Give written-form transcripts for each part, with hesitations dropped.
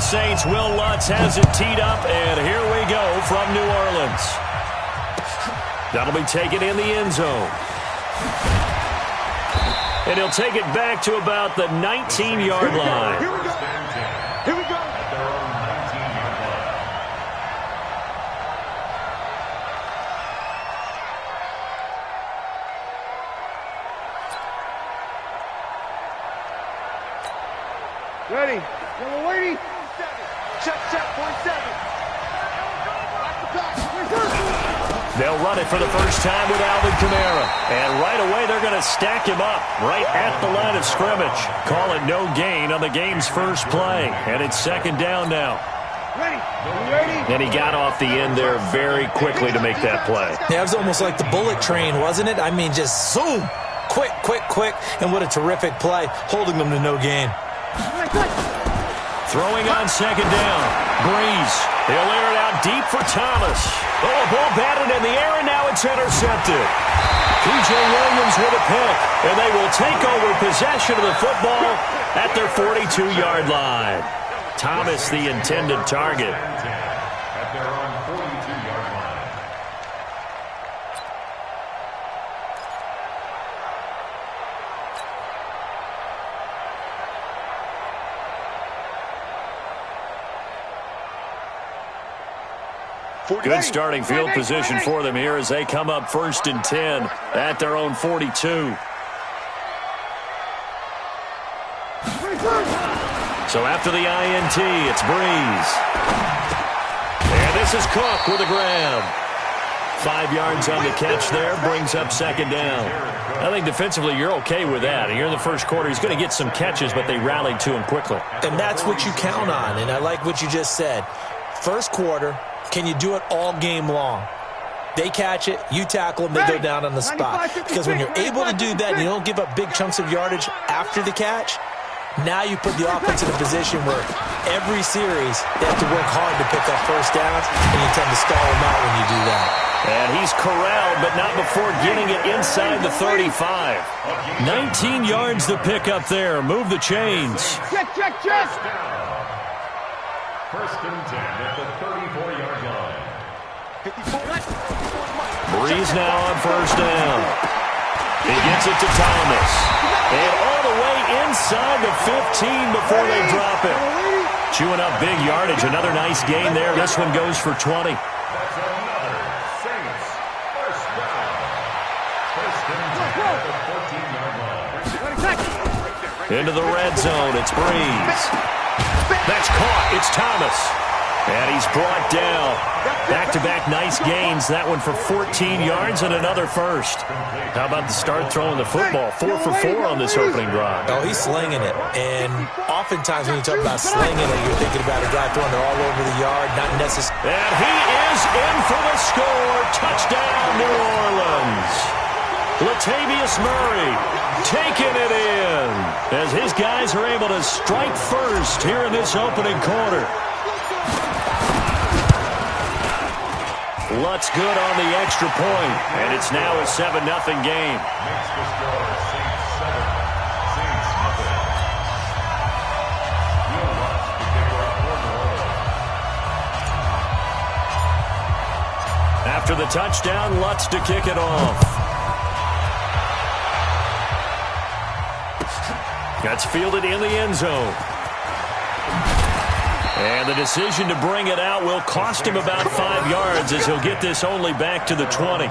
Saints. Will Lutz has it teed up, and here we go from New Orleans. That'll be taken in the end zone. And he'll take it back to about the 19-yard line. Here we go. Here we go. Ready. Yellow lady. Check, 47. They'll run it for the first time with Alvin Kamara. And right away, they're going to stack him up right at the line of scrimmage. Call it no gain on the game's first play. And it's second down now. Ready. And he got off the end there very quickly to make that play. Yeah, it was almost like the bullet train, wasn't it? I mean, just zoom. Quick, quick, quick. And what a terrific play, holding them to no gain. Throwing on second down. Breeze. They'll air it out deep for Thomas. Oh, a ball batted in the air, and now it's intercepted. P.J. Williams with a pick, and they will take over possession of the football at their 42-yard line. Thomas, the intended target. At their own 42-yard line. Good starting field position for them here as they come up 1st and 10 at their own 42. So after the INT, it's Breeze. And this is Cook with a grab. 5 yards on the catch there, brings up second down. I think defensively you're okay with that. Here in the first quarter, he's going to get some catches, but they rallied to him quickly. And that's what you count on, and I like what you just said. First quarter, can you do it all game long? They catch it, you tackle them, they go down on the spot. Because when you're able to do that and you don't give up big chunks of yardage after the catch, now you put the offense in a position where every series they have to work hard to pick up first downs, and you tend to stall them out when you do that. And he's corralled, but not before getting it inside the 35. 19 yards to pick up there. Move the chains. Check. First and 10 at the 34-yard line. Breeze now on first down. He gets it to Thomas. And all the way inside the 15 before they drop it. Chewing up big yardage. Another nice gain there. This one goes for 20. That's another Saints first down. First and 10 at the 14-yard line. Into the red zone. It's Breeze. That's caught. It's Thomas. And he's brought down. Back-to-back nice gains. That one for 14 yards and another first. How about the start throwing the football? 4 for 4 on this opening drive. Oh, he's slinging it. And oftentimes when you talk about slinging it, you're thinking about a guy throwing it all over the yard, not necessarily. And he is in for the score. Touchdown, New Orleans. Latavius Murray taking it in as his guys are able to strike first here in this opening quarter. Lutz good on the extra point, and it's now a 7-0 game. Makes the score Saints 7, Saints nothing. Will Lutz, the kicker for New Orleans. After the touchdown, Lutz to kick it off. That's fielded in the end zone. And the decision to bring it out will cost him about 5 yards as he'll get this only back to the 20.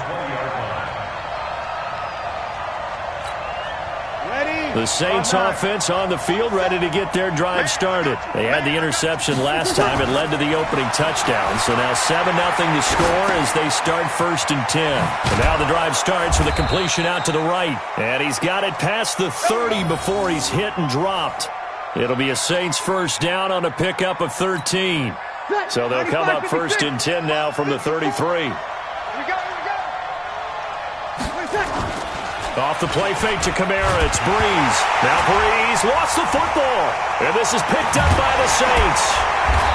The Saints offense on the field ready to get their drive started. They had the interception last time. It led to the opening touchdown. So now 7-0 to score as they start 1st and 10. And now the drive starts with a completion out to the right. And he's got it past the 30 before he's hit and dropped. It'll be a Saints first down on a pickup of 13. So they'll come up 1st and 10 now from the 33. Off the play fake to Kamara. It's Breeze. Now Breeze lost the football. And this is picked up by the Saints.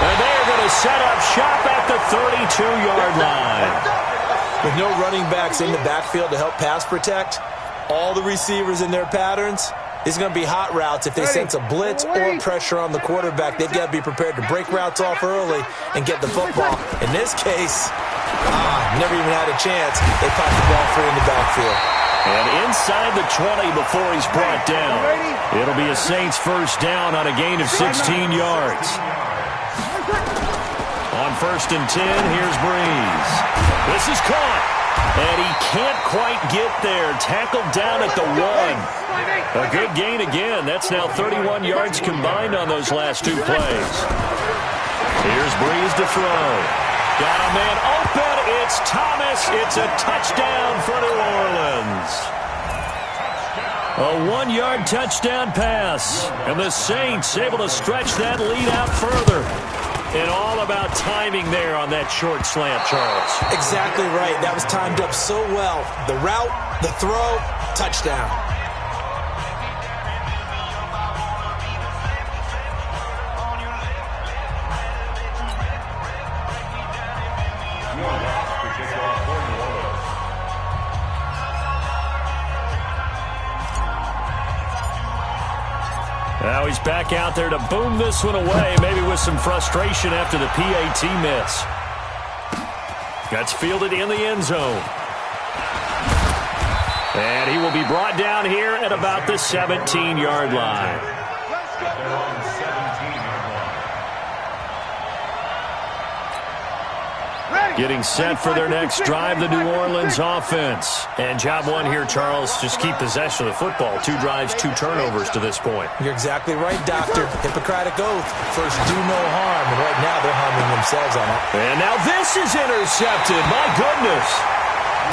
And they are going to set up shop at the 32-yard line. With no running backs in the backfield to help pass protect, all the receivers in their patterns, These are going to be hot routes. If they sense a blitz or pressure on the quarterback, they've got to be prepared to break routes off early and get the football. In this case, never even had a chance. They popped the ball free in the backfield. And inside the 20 before he's brought down. It'll be a Saints first down on a gain of 16 yards. On 1st and 10, here's Breeze. This is caught. And he can't quite get there. Tackled down at the 1. A good gain again. That's now 31 yards combined on those last 2 plays. Here's Breeze to throw. Got a man open. It's Thomas. It's a touchdown for New Orleans. A 1-yard touchdown pass. And the Saints able to stretch that lead out further. And all about timing there on that short slant, Charles. Exactly right. That was timed up so well. The route, the throw, touchdown. Now he's back out there to boom this one away, maybe with some frustration after the PAT miss. That's fielded in the end zone. And he will be brought down here at about the 17-yard line. Getting set for their next drive, the New Orleans offense. And job one here, Charles, just keep possession of the football. 2 drives, 2 turnovers to this point. You're exactly right, Doctor. Hippocratic oath. First, do no harm. And right now, they're harming themselves on it. And now this is intercepted. My goodness.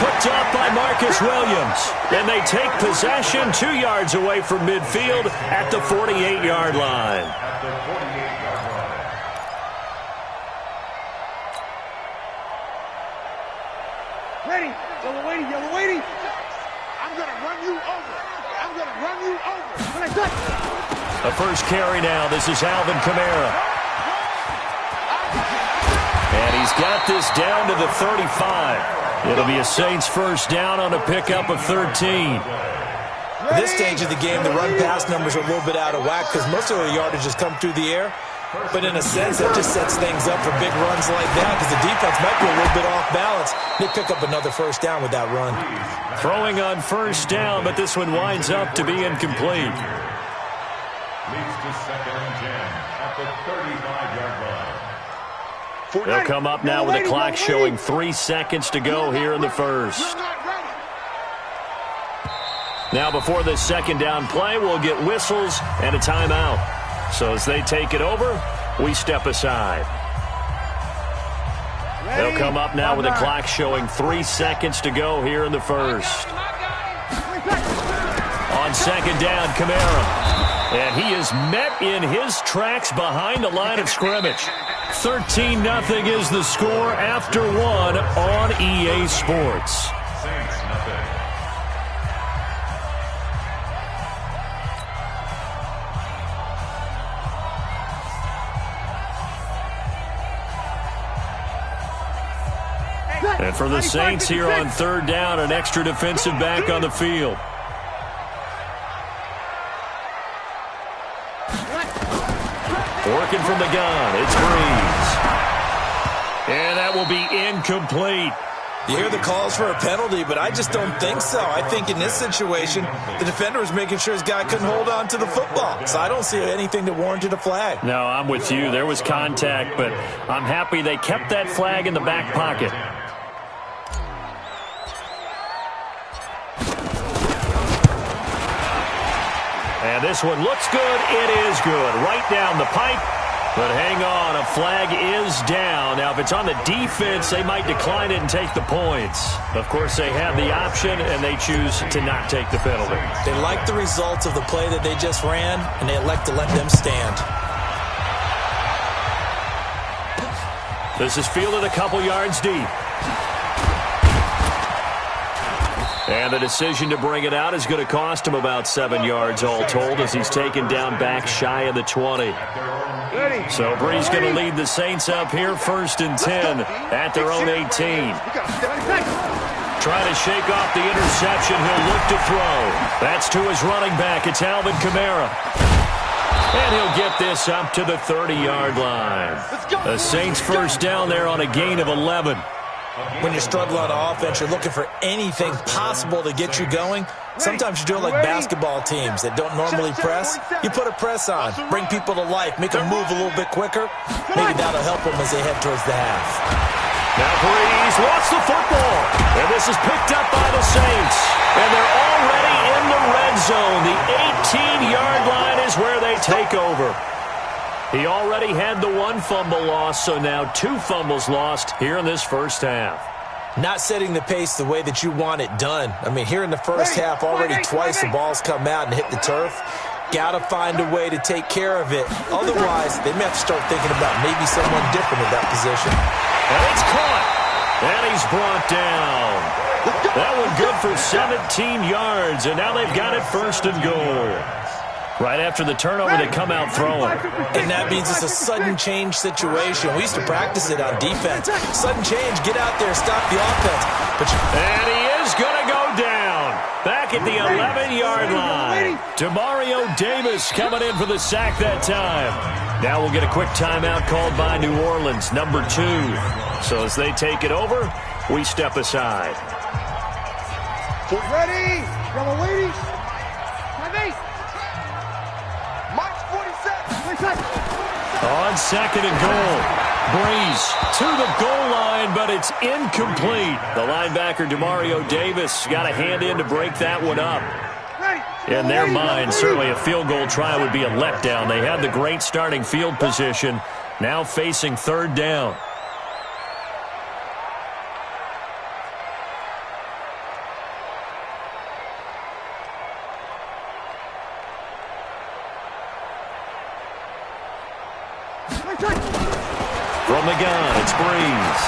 Picked up by Marcus Williams. And they take possession 2 yards away from midfield at the 48-yard line. Ready, yellow waiting. I'm going to run you over. When I touch. The first carry now. This is Alvin Kamara. And he's got this down to the 35. It'll be a Saints first down on a pickup of 13. At this stage of the game, the run-pass numbers are a little bit out of whack because most of their yardage has come through the air. But in a sense, that just sets things up for big runs like that because the defense might be a little bit off balance. They pick up another first down with that run. Throwing on first down, but this one winds up to be incomplete. Leads to 2nd and 10 at the 35-yard line. They'll come up now with a clock showing 3 seconds to go here in the first. Now before this second down play, we'll get whistles and a timeout. So as they take it over, we step aside. They'll come up now with a clock showing 3 seconds to go here in the first. On second down, Kamara. And he is met in his tracks behind the line of scrimmage. 13-0 is the score after 1 on EA Sports. Saints nothing. And for the Saints here on third down, an extra defensive back on the field. Working from the gun, it's Breeze. And that will be incomplete. You hear the calls for a penalty, but I just don't think so. I think in this situation, the defender was making sure his guy couldn't hold on to the football. So I don't see anything that warranted a flag. No, I'm with you. There was contact, but I'm happy they kept that flag in the back pocket. And this one looks good. It is good. Right down the pipe. But hang on, a flag is down. Now, if it's on the defense, they might decline it and take the points. Of course, they have the option, and they choose to not take the penalty. They like the results of the play that they just ran, and they elect to let them stand. This is fielded a couple yards deep. And the decision to bring it out is going to cost him about 7 yards all told as he's taken down back shy of the 20. So Breeze going to lead the Saints up here 1st and 10 at their own 18. Trying to shake off the interception. He'll look to throw. That's to his running back. It's Alvin Kamara. And he'll get this up to the 30-yard line. The Saints first down there on a gain of 11. When you're struggling on offense, you're looking for anything possible to get you going. Sometimes you do it like basketball teams that don't normally press. You put a press on, bring people to life, make them move a little bit quicker. Maybe that'll help them as they head towards the half. Now Breeze wants the football. And this is picked up by the Saints. And they're already in the red zone. The 18-yard line is where they take over. He already had the one fumble loss, so now 2 fumbles lost here in this first half. Not setting the pace the way that you want it done. I mean, here in the first half, already twice the ball's come out and hit the turf. Got to find a way to take care of it. Otherwise, they may have to start thinking about maybe someone different at that position. And it's caught. And he's brought down. That one good for 17 yards, and now they've got it first and goal. Right after the turnover, they come out throwing. And that means it's a sudden change situation. We used to practice it on defense. Sudden change, get out there, stop the offense. And he is going to go down. Back at the 11-yard line. Demario Davis coming in for the sack that time. Now we'll get a quick timeout called by New Orleans, number 2. So as they take it over, we step aside. Ready? Yellow ladies. 5-8. March 47. On second and goal. Breeze to the goal line, but it's incomplete. The linebacker, Demario Davis, got a hand in to break that one up. In their mind, certainly a field goal try would be a letdown. They had the great starting field position, now facing third down. From the gun, it's Breeze.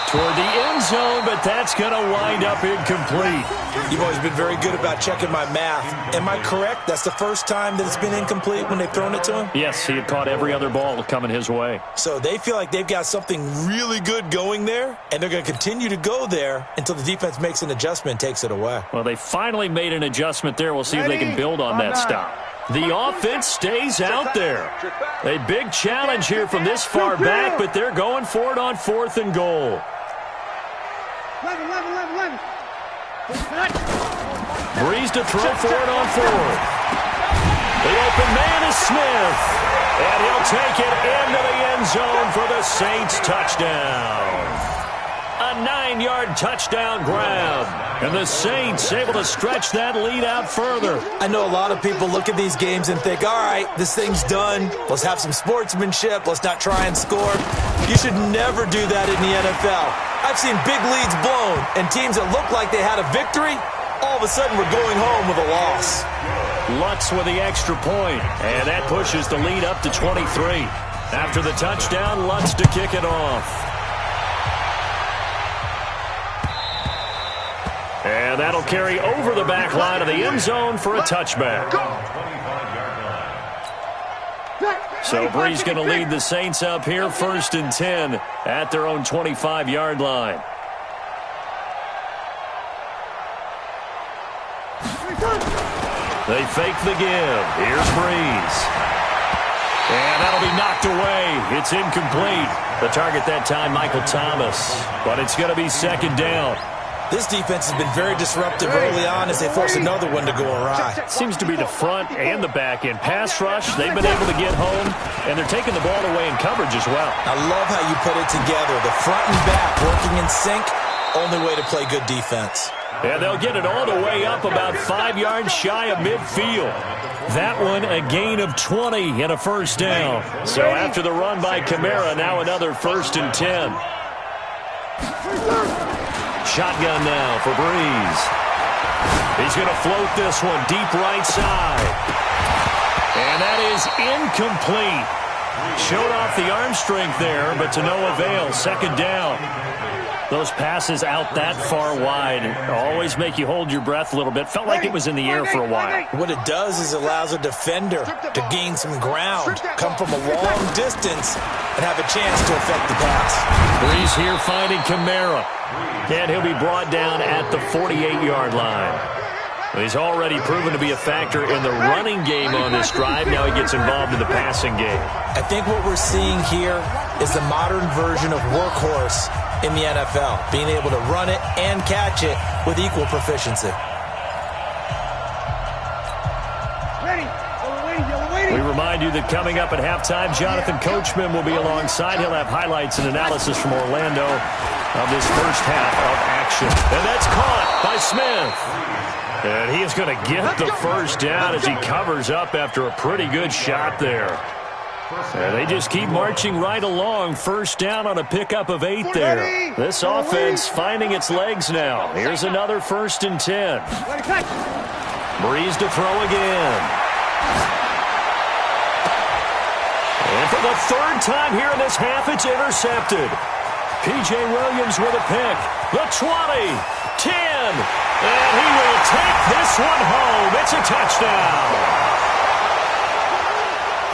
Toward the end zone, but that's going to wind up incomplete. You've always been very good about checking my math. Am I correct? That's the first time that it's been incomplete when they've thrown it to him? Yes, he had caught every other ball coming his way. So they feel like they've got something really good going there, and they're going to continue to go there until the defense makes an adjustment and takes it away. Well, they finally made an adjustment there. We'll see if they can build on that stop. The offense stays out there. A big challenge here from this far back, but they're going for it on 4th and goal. 11. Breeze to throw for it on 4th. The open man is Smith. And he'll take it into the end zone for the Saints touchdown. A 9-yard touchdown grab. And the Saints able to stretch that lead out further. I know a lot of people look at these games and think, all right, this thing's done. Let's have some sportsmanship. Let's not try and score. You should never do that in the NFL. I've seen big leads blown, and teams that look like they had a victory, all of a sudden we're going home with a loss. Lutz with the extra point, and that pushes the lead up to 23. After the touchdown, Lutz to kick it off. And that'll carry over the back line of the end zone for a touchback. So Breeze going to lead the Saints up here, 1st and 10 at their own 25-yard line. They fake the give. Here's Breeze. And that'll be knocked away. It's incomplete. The target that time, Michael Thomas. But it's going to be 2nd down. This defense has been very disruptive early on as they force another one to go awry. Seems to be the front and the back end. Pass rush, they've been able to get home, and they're taking the ball away in coverage as well. I love how you put it together. The front and back working in sync, only way to play good defense. And they'll get it all the way up about 5 yards shy of midfield. That one a gain of 20 and a first down. So after the run by Kamara, now another 1st and 10. Shotgun now for Breeze. He's going to float this one deep right side. And that is incomplete. Showed off the arm strength there, but to no avail. Second down. Those passes out that far wide always make you hold your breath a little bit. Felt like it was in the air for a while. What it does is allows a defender to gain some ground, come from a long distance, and have a chance to affect the pass. Breeze here finding Kamara. And he'll be brought down at the 48-yard line. He's already proven to be a factor in the running game on this drive. Now he gets involved in the passing game. I think what we're seeing here is the modern version of workhorse in the NFL, being able to run it and catch it with equal proficiency. We remind you that coming up at halftime, Jonathan Coachman will be alongside. He'll have highlights and analysis from Orlando of this first half of action. And that's caught by Smith. And he is going to get the first down as he covers up after a pretty good shot there. And they just keep marching right along. First down on a pickup of 8 there. This offense finding its legs now. Here's another 1st and 10. Breeze to throw again. And for the 3rd time here in this half, it's intercepted. P.J. Williams with a pick. The 20, 10, and he will take this one home. It's a touchdown.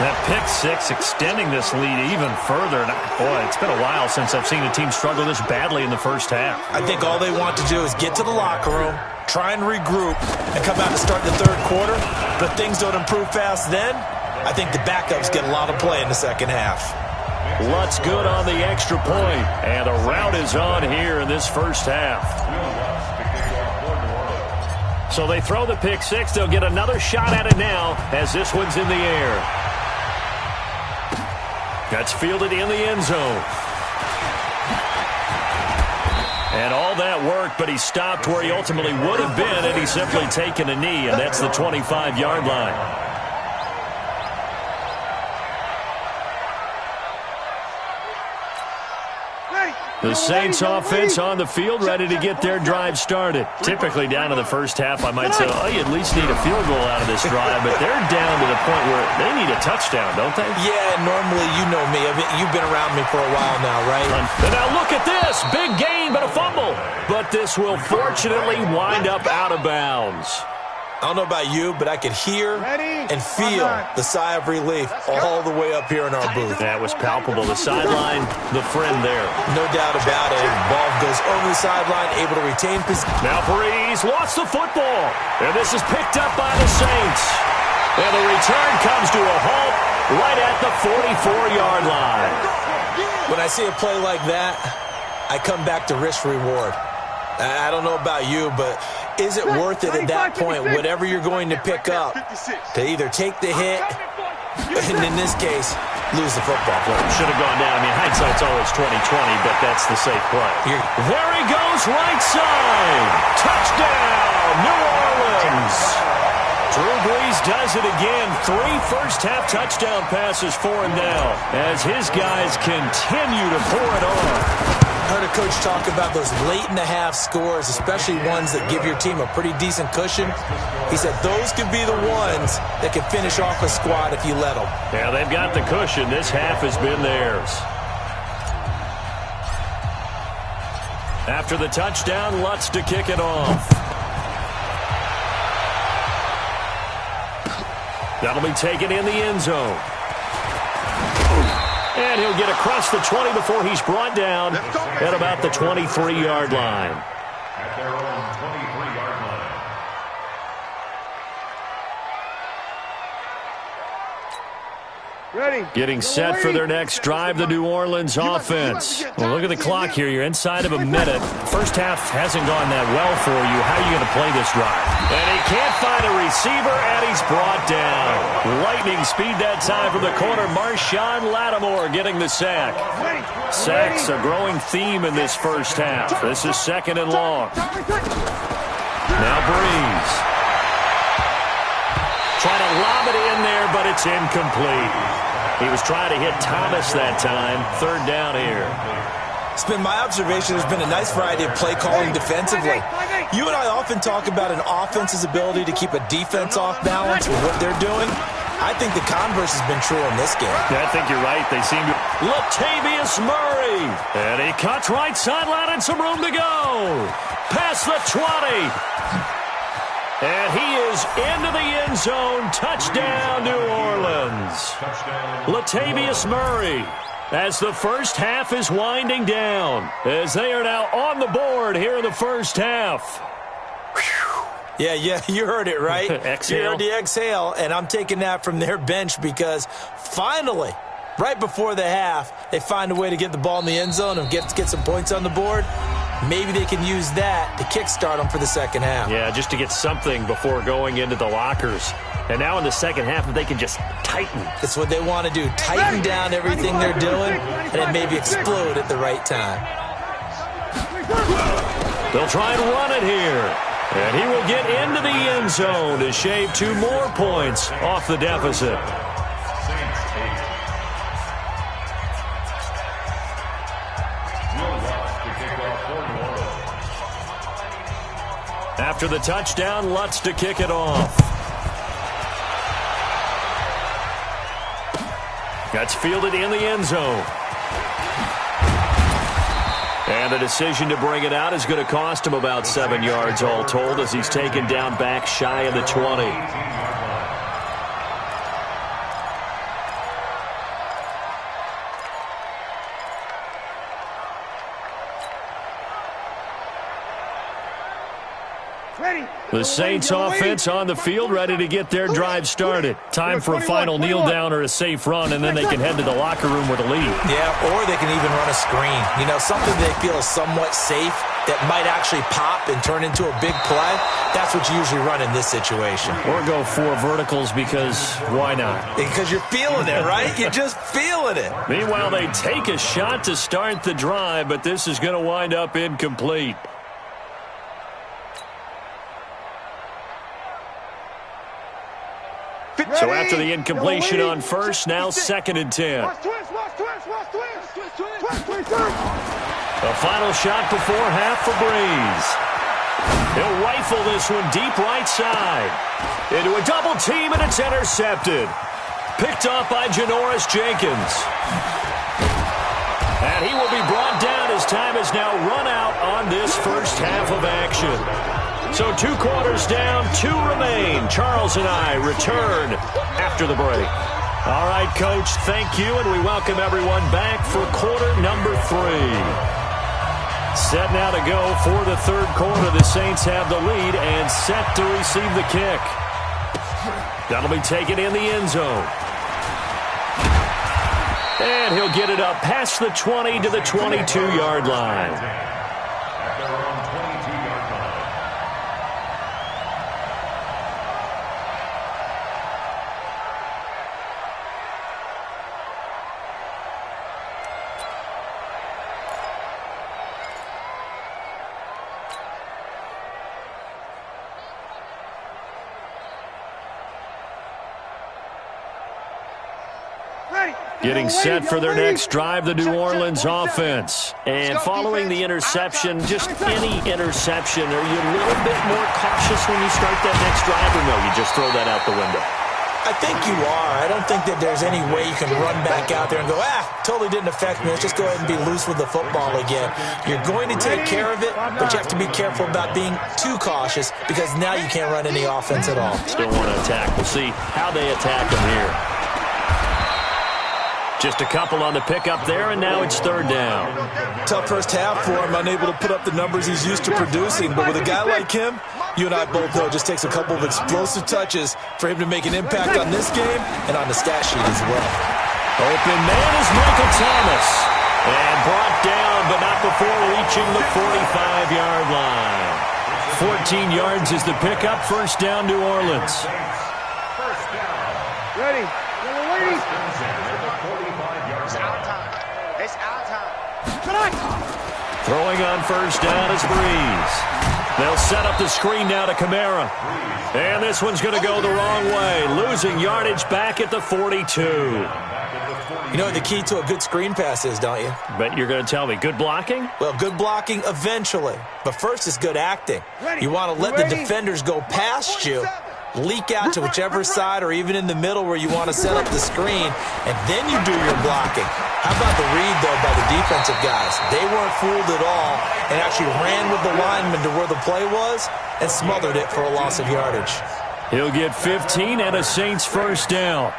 That pick 6 extending this lead even further. And boy, it's been a while since I've seen a team struggle this badly in the first half. I think all they want to do is get to the locker room, try and regroup, and come out and start the 3rd quarter. But if things don't improve fast then, I think the backups get a lot of play in the second half. Lutz good on the extra point, and a rout is on here in this first half. So they throw the pick 6. They'll get another shot at it now as this one's in the air. That's fielded in the end zone. And all that work, but he stopped where he ultimately would have been had he simply taken a knee, and that's the 25-yard line. The Saints offense on the field, ready to get their drive started. Typically down in the first half, I might say, oh, you at least need a field goal out of this drive, but they're down to the point where they need a touchdown, don't they? Yeah, normally, you know me. I mean, you've been around me for a while now, right? And now look at this. Big gain, but a fumble. But this will fortunately wind up out of bounds. I don't know about you, but I could hear and feel the sigh of relief all the way up here in our booth. That was palpable. The sideline, the friend there. No doubt about it. Ball goes over the sideline, able to retain possession. Now Breeze lost the football. And this is picked up by the Saints. And the return comes to a halt right at the 44-yard line. When I see a play like that, I come back to risk reward. I don't know about you, but is it worth it at that point, whatever you're going to pick up, to either take the hit, and in this case, lose the football? Should have gone down. I mean, hindsight's always 20/20, but that's the safe play. There he goes, right side. Touchdown, New Orleans. Drew Brees does it again. 3 first-half touchdown passes for him now as his guys continue to pour it on. I heard a coach talk about those late-in-the-half scores, especially ones that give your team a pretty decent cushion. He said those could be the ones that can finish off a squad if you let them. Yeah, they've got the cushion. This half has been theirs. After the touchdown, Lutz to kick it off. That'll be taken in the end zone. And he'll get across the 20 before he's brought down at about the 23-yard line. At their own 23-yard line. Ready. Getting set for their next drive, the New Orleans offense. Well, look at the clock here. You're inside of a minute. First half hasn't gone that well for you. How are you going to play this drive? And he can't find a receiver, and he's brought down. Lightning speed that time from the corner. Marshawn Lattimore getting the sack. Sacks a growing theme in this first half. This is 2nd and long. Now Breeze. Trying to lob it in there, but it's incomplete. He was trying to hit Thomas that time. 3rd down here. It's been my observation there's been a nice variety of play calling defensively. You and I often talk about an offense's ability to keep a defense off balance with what they're doing. I think the converse has been true in this game. Yeah, I think you're right. They seem to... Latavius Murray. And he cuts right sideline and some room to go. Past the 20. And he is into the end zone. Touchdown, New Orleans. Latavius Murray. As the first half is winding down. As they are now on the board here in the first half. Yeah, you heard it, right? Exhale. You heard the exhale, and I'm taking that from their bench because finally, right before the half, they find a way to get the ball in the end zone and get some points on the board. Maybe they can use that to kickstart them for the second half. Yeah, just to get something before going into the lockers. And now in the second half, if they can just tighten. That's what they want to do, tighten down everything they're doing, and then maybe explode at the right time. They'll try and run it here. And he will get into the end zone to shave 2 more points off the deficit. After the touchdown, Lutz to kick it off. That's fielded in the end zone. And the decision to bring it out is going to cost him about 7 yards all told as he's taken down back shy of the 20. The Saints offense on the field, ready to get their drive started. Time for a final kneel down or a safe run, and then they can head to the locker room with a lead. Yeah, or they can even run a screen. You know, something they feel is somewhat safe that might actually pop and turn into a big play. That's what you usually run in this situation. Or go 4 verticals because why not? Because you're feeling it, right? You're just feeling it. Meanwhile, they take a shot to start the drive, but this is going to wind up incomplete. So after the incompletion on first, now 2nd and 10. Watch twist. A final shot before half for Breeze. He'll rifle this one deep right side. Into a double team, and it's intercepted. Picked off by Janoris Jenkins. And he will be brought down as time has now run out on this first half of action. So 2 quarters down, 2 remain. Charles and I return after the break. All right, Coach, thank you, and we welcome everyone back for quarter number 3. Set now to go for the 3rd quarter. The Saints have the lead and set to receive the kick. That'll be taken in the end zone. And he'll get it up past the 20 to the 22-yard line. Getting set for their next drive, the New Orleans offense. And following the interception, just any interception, are you a little bit more cautious when you start that next drive, or no, you just throw that out the window? I think you are. I don't think that there's any way you can run back out there and go, totally didn't affect me. Let's just go ahead and be loose with the football again. You're going to take care of it, but you have to be careful about being too cautious because now you can't run any offense at all. Still want to attack. We'll see how they attack them here. Just a couple on the pickup there, and now it's 3rd down. Tough first half for him, unable to put up the numbers he's used to producing. But with a guy like him, you and I both know it just takes a couple of explosive touches for him to make an impact on this game and on the stat sheet as well. Open man is Michael Thomas. And brought down, but not before reaching the 45-yard line. 14 yards is the pickup. First down, New Orleans. Ready. Throwing on first down is Breeze. They'll set up the screen now to Kamara. And this one's going to go the wrong way. Losing yardage back at the 42. You know what the key to a good screen pass is, don't you? Bet you're going to tell me. Good blocking? Well, good blocking eventually. But first is good acting. You want to let the defenders go past you leak out to whichever side or even in the middle where you want to set up the screen, and then you do your blocking. How about the read, though, by the defensive guys? They weren't fooled at all and actually ran with the lineman to where the play was and smothered it for a loss of yardage. He'll get 15 and a Saints first down.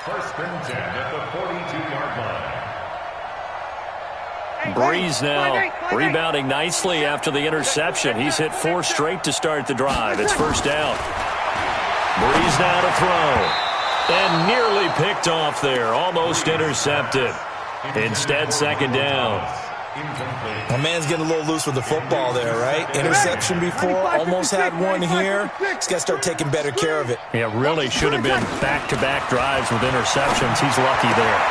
First and 10 at the 42-yard line. Breeze now rebounding nicely after the interception. He's hit 4 straight to start the drive. It's first down. Breeze now to throw. And nearly picked off there. Almost intercepted. Instead, second down. My man's getting a little loose with the football there, right? Interception before, almost had one here. He's got to start taking better care of it. Yeah, really should have been back-to-back drives with interceptions. He's lucky there.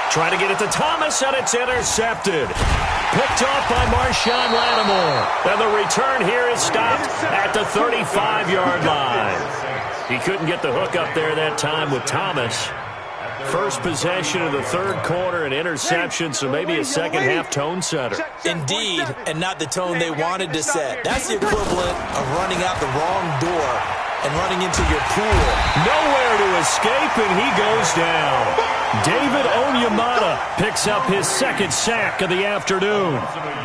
Trying to get it to Thomas, and it's intercepted. Picked off by Marshawn Lattimore. And the return here is stopped at the 35-yard line. He couldn't get the hook up there that time with Thomas. First possession of the third quarter, an interception, so maybe a second-half tone setter. Indeed, and not the tone they wanted to set. That's the equivalent of running out the wrong door and running into your pool. Nowhere to escape, and he goes down. David Onyemata picks up his second sack of the afternoon.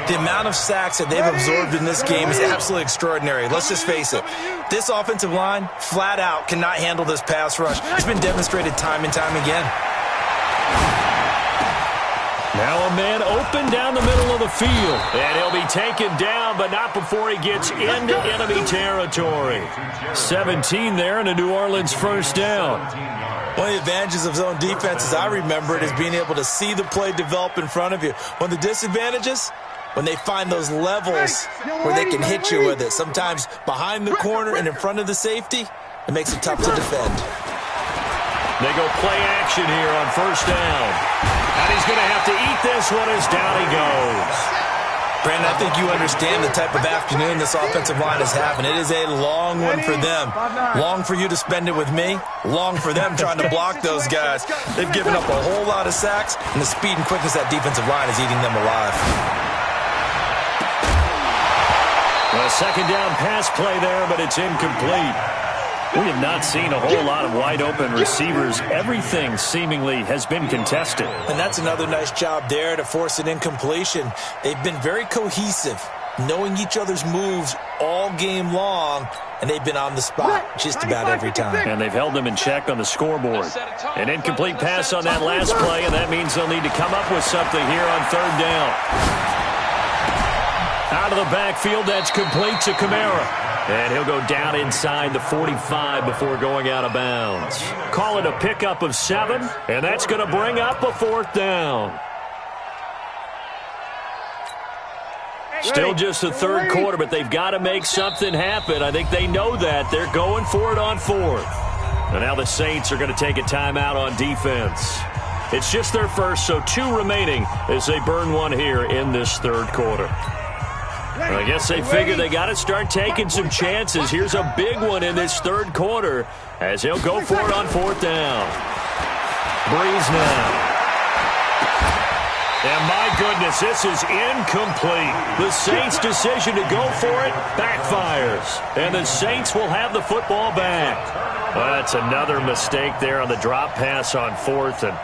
The amount of sacks that they've absorbed in this game is absolutely extraordinary. Let's just face it. This offensive line, flat out, cannot handle this pass rush. It's been demonstrated time and time again. Now a man open down the middle of the field. And he'll be taken down, but not before he gets into enemy territory. 17 there and a New Orleans first down. One of the advantages of zone defense, as I remember it, is being able to see the play develop in front of you. One of the disadvantages, when they find those levels where they can hit you with it. Sometimes behind the corner and in front of the safety, it makes it tough to defend. They go play action here on first down. And he's going to have to eat this one as down he goes. Brandon, I think you understand the type of afternoon this offensive line is having. It is a long one for them. Long for you to spend it with me. Long for them trying to block those guys. They've given up a whole lot of sacks, and the speed and quickness of that defensive line is eating them alive. A second down pass play there, but it's incomplete. We have not seen a whole lot of wide-open receivers. Everything seemingly has been contested. And that's another nice job there to force an incompletion. They've been very cohesive, knowing each other's moves all game long, and they've been on the spot just about every time. And they've held them in check on the scoreboard. An incomplete pass on that last play, and that means they'll need to come up with something here on third down. Out of the backfield, that's complete to Kamara. And he'll go down inside the 45 before going out of bounds. Call it a pickup of 7, and that's going to bring up a fourth down. Still just the third quarter, but they've got to make something happen. I think they know that. They're going for it on fourth. And now the Saints are going to take a timeout on defense. It's just their first, so 2 remaining as they burn one here in this third quarter. Well, I guess they figure they got to start taking some chances. Here's a big one in this third quarter as he'll go for it on fourth down. Breeze now. And my goodness, this is incomplete. The Saints' decision to go for it backfires. And the Saints will have the football back. Well, that's another mistake there on the drop pass on fourth, and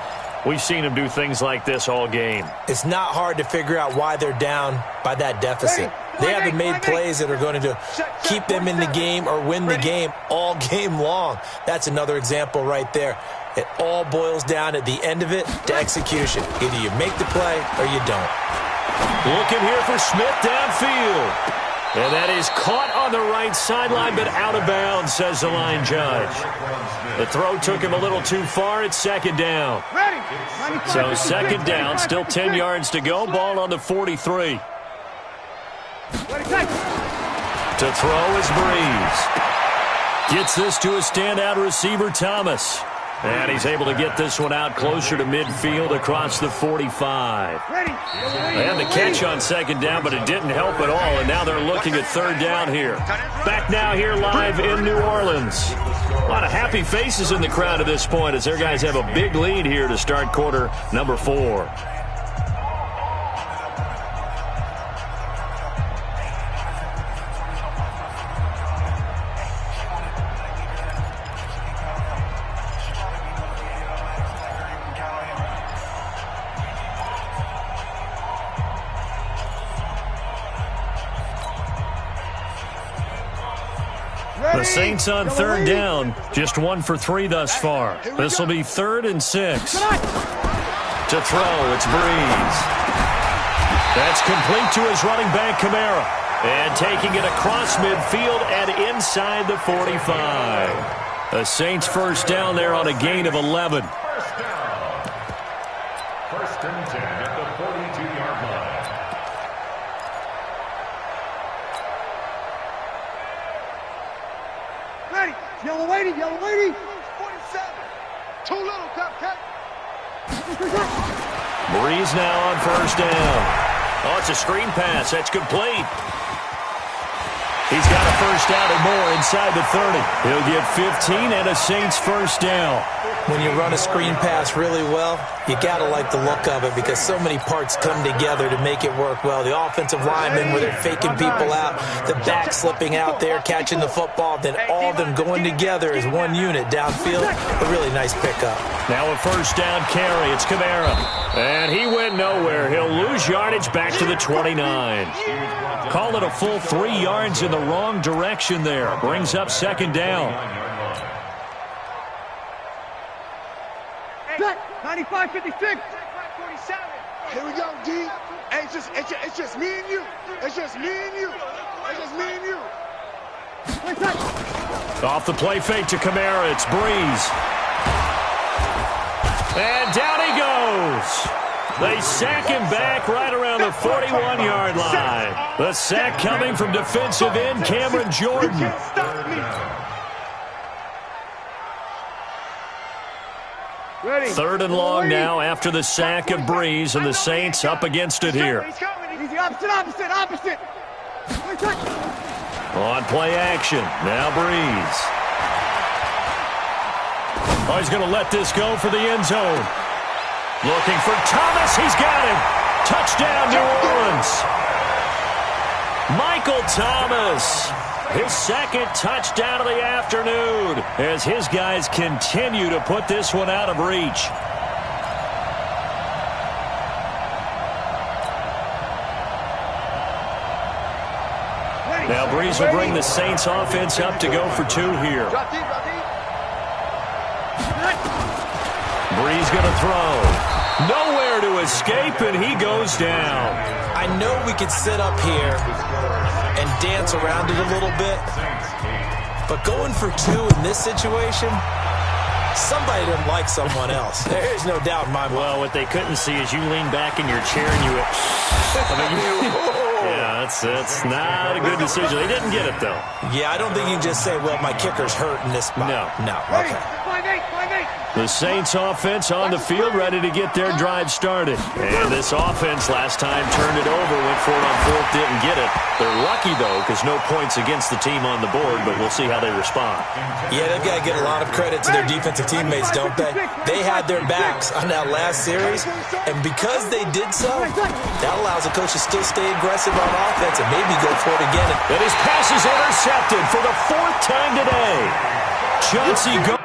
we've seen them do things like this all game. It's not hard to figure out why they're down by that deficit. They haven't made plays that are going to keep them in the game or win the game all game long. That's another example right there. It all boils down at the end of it to execution. Either you make the play or you don't. Looking here for Smith downfield. And that is caught on the right sideline, but out of bounds, says the line judge. The throw took him a little too far. It's second down. So second down, still 10 yards to go. Ball on the 43. To throw is Breeze. Gets this to a standout receiver, Thomas. And he's able to get this one out closer to midfield across the 45. They had the catch on second down, but it didn't help at all, and now they're looking at third down here. Back now here live in New Orleans. A lot of happy faces in the crowd at this point as their guys have a big lead here to start quarter number 4. The Saints on third down, just 1 for 3 thus far. This will be 3rd and 6. To throw, it's Breeze. That's complete to his running back, Kamara. And taking it across midfield and inside the 45. The Saints first down there on a gain of 11. First down. 1st and 10 at the 42-yard line. Ready. Yellow lady, yellow lady. 47. Too little, cut. Breeze now on first down. Oh, it's a screen pass. That's complete. He's got a first down and more inside the 30. He'll get 15 and a Saints first down. When you run a screen pass really well, you got to like the look of it because so many parts come together to make it work well. The offensive linemen where they're faking people out, the back slipping out there, catching the football, then all of them going together as one unit downfield. A really nice pickup. Now a first down carry. It's Kamara. And he went nowhere. He'll lose yardage back to the 29. Call it a full 3 yards in the wrong direction there. Brings up second down. 95, 56. 47. Here we go, D. Hey, it's just me and you. It's just me and you. It's just me and you. Off the play fake to Kamara. It's Breeze. And down he goes. They sack him back right around the 41-yard line. The sack coming from defensive end Cameron Jordan. Ready. 3rd and long now after the sack of Breeze, and the Saints up against it here. Easy, opposite. On play action, now Breeze. Oh, he's going to let this go for the end zone. Looking for Thomas, he's got him. Touchdown, New Orleans. Michael Thomas. His 2nd touchdown of the afternoon as his guys continue to put this one out of reach. Now Breeze will bring the Saints offense up to go for 2 here. Breeze going to throw. Nowhere to escape, and he goes down. I know we could sit up here and dance around it a little bit, but going for 2 in this situation, somebody didn't like someone else. There's no doubt in my mind. Well, what they couldn't see is you lean back in your chair and you went, yeah, that's not a good decision. They didn't get it, though. Yeah, I don't think you can just say, well, my kicker's hurt in this spot. No. Okay. 5-8. The Saints offense on the field, ready to get their drive started. And this offense last time turned it over, went for it on 4th, didn't get it. They're lucky, though, because no points against the team on the board, but we'll see how they respond. Yeah, they've got to get a lot of credit to their defensive teammates, don't they? They had their backs on that last series, and because they did so, that allows the coach to still stay aggressive on offense and maybe go for it again. And his pass is intercepted for the 4th time today. Chauncey goes.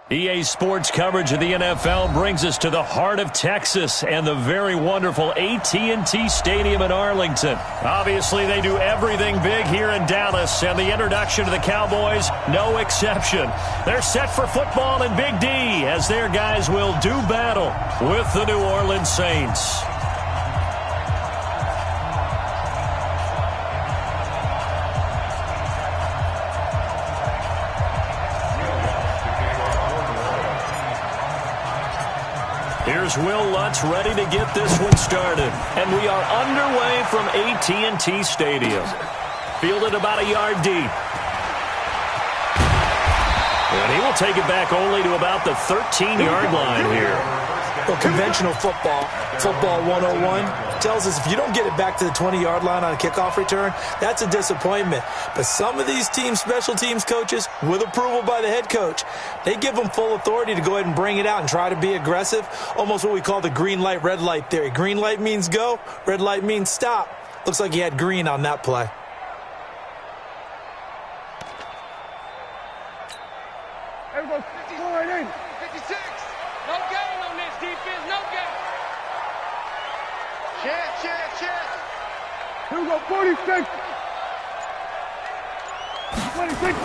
EA Sports coverage of the NFL brings us to the heart of Texas and the very wonderful AT&T Stadium in Arlington. Obviously, they do everything big here in Dallas, and the introduction to the Cowboys, no exception. They're set for football in Big D as their guys will do battle with the New Orleans Saints. Here's Will Lutz ready to get this one started. And we are underway from AT&T Stadium. Fielded about a yard deep. And he will take it back only to about the 13-yard line here. Well, conventional football 101, tells us if you don't get it back to the 20-yard line on a kickoff return, that's a disappointment. But some of these team special teams coaches, with approval by the head coach, they give them full authority to go ahead and bring it out and try to be aggressive, almost what we call the green light, red light theory. Green light means go, red light means stop. Looks like he had green on that play. Everybody, 56. No gain on this defense. No gain. Check. Here we go, 46. 26.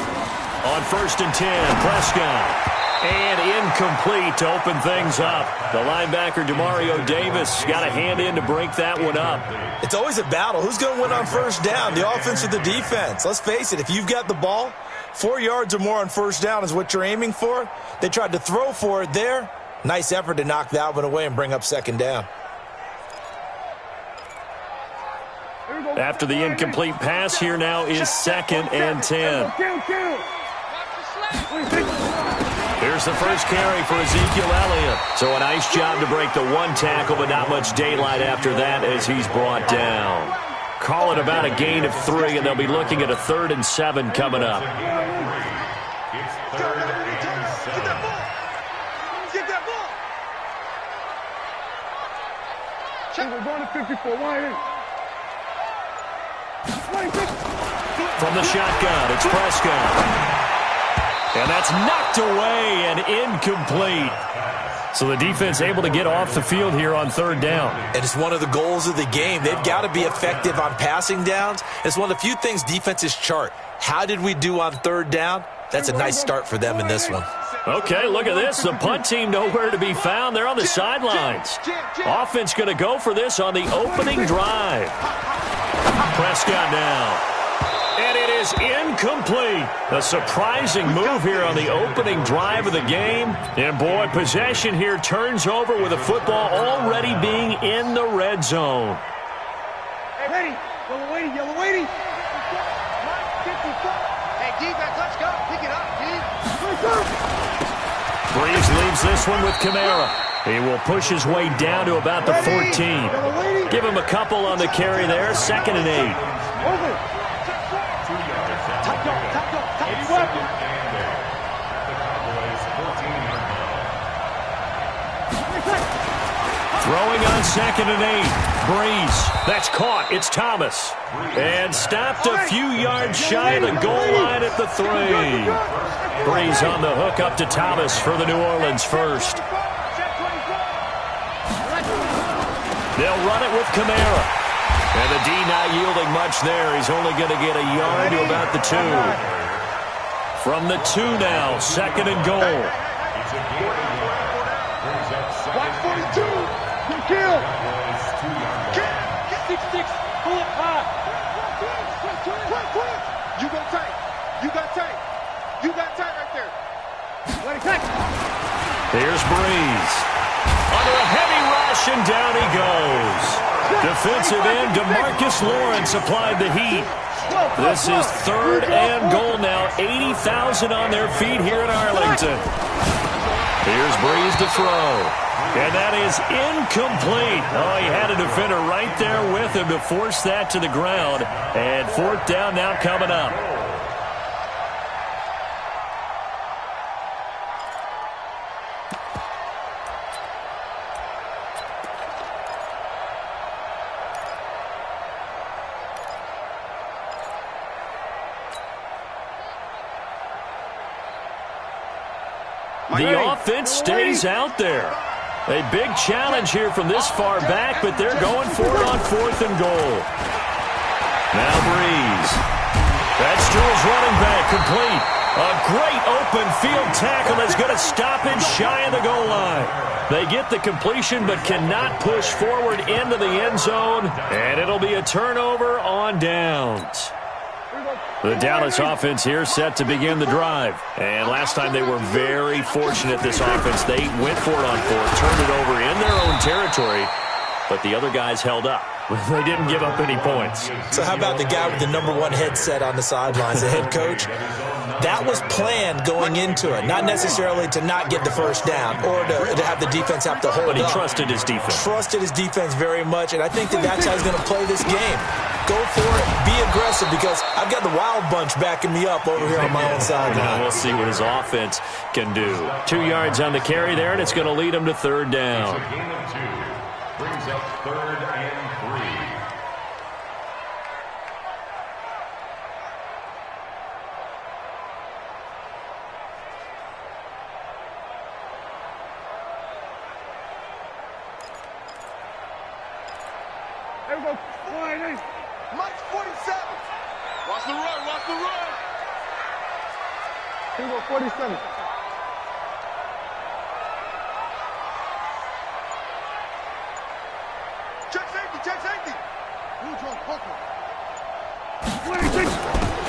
On 1st and 10, Prescott. And incomplete to open things up. The linebacker, Demario Davis, got a hand in to break that one up. It's always a battle. Who's going to win on 1st down, the offense or the defense? Let's face it, if you've got the ball, 4 yards or more on 1st down is what you're aiming for. They tried to throw for it there. Nice effort to knock that one away and bring up 2nd down. After the incomplete pass, here now is 2nd and 10. Here's the first carry for Ezekiel Elliott. So a nice job to break the 1 tackle, but not much daylight after that as he's brought down. Call it about a gain of 3, and they'll be looking at a 3rd and 7 coming up. It's 3rd and 7. Get that ball. Check. We're going to 54. Wide in. From the shotgun, it's Prescott. And that's knocked away and incomplete. So the defense able to get off the field here on 3rd down. And it's one of the goals of the game. They've got to be effective on passing downs. It's one of the few things defenses chart. How did we do on 3rd down? That's a nice start for them in this one. Okay, look at this. The punt team nowhere to be found. They're on the sidelines. Offense going to go for this on the opening drive. Prescott now. And it is incomplete. A surprising move here on the opening drive of the game. And, boy, possession here turns over with the football already being in the red zone. Hey, ready. Yellow waiting. Hey, defense, let's go. Pick it up, D. Breeze leaves this one with Kamara. He will push his way down to about the 14. Give him a couple on the carry there. 2nd and 8. Over. Throwing on 2nd and 8. Breeze. That's caught. It's Thomas. And stopped a few yards shy of the goal line at the 3. Breeze on the hook up to Thomas for the New Orleans first. They'll run it with Kamara. And the D not yielding much there. He's only going to get a yard to about the 2. From the 2 now, 2nd and goal. Watch 42. Good kill. 6-6. Pull it high. Quick. You got tight. You got tight right there. Let it catch. Here's Breeze. Under a heavy rush, and down he goes. Defensive end DeMarcus Lawrence applied the heat. This is 3rd and goal now. 80,000 on their feet here in Arlington. Here's Breeze to throw. And that is incomplete. Oh, he had a defender right there with him to force that to the ground. And 4th down now coming up. The offense stays out there. A big challenge here from this far back, but they're going for it on 4th and goal. Now Breeze. That's to his running back, complete. A great open field tackle that's going to stop him shy of the goal line. They get the completion but cannot push forward into the end zone, and it'll be a turnover on downs. The Dallas offense here set to begin the drive. And last time they were very fortunate, this offense. They went for it on 4th, turned it over in their own territory, but the other guys held up. They didn't give up any points. So how about the guy with the #1 headset on the sidelines, the head coach? That was planned going into it, not necessarily to not get the 1st down or to have the defense have to hold up. But he trusted his defense. Trusted his defense very much, and I think that's how he's going to play this game. Go for it, be aggressive, because I've got the wild bunch backing me up over here on my own sideline. We'll see what his offense can do. 2 yards on the carry there, and it's going to lead him to 3rd down. It's a gain of 2. Brings up 3rd and 3. go. Mike's 47. Watch the run, watch the run. Here we go, 47. Check safety, check safety.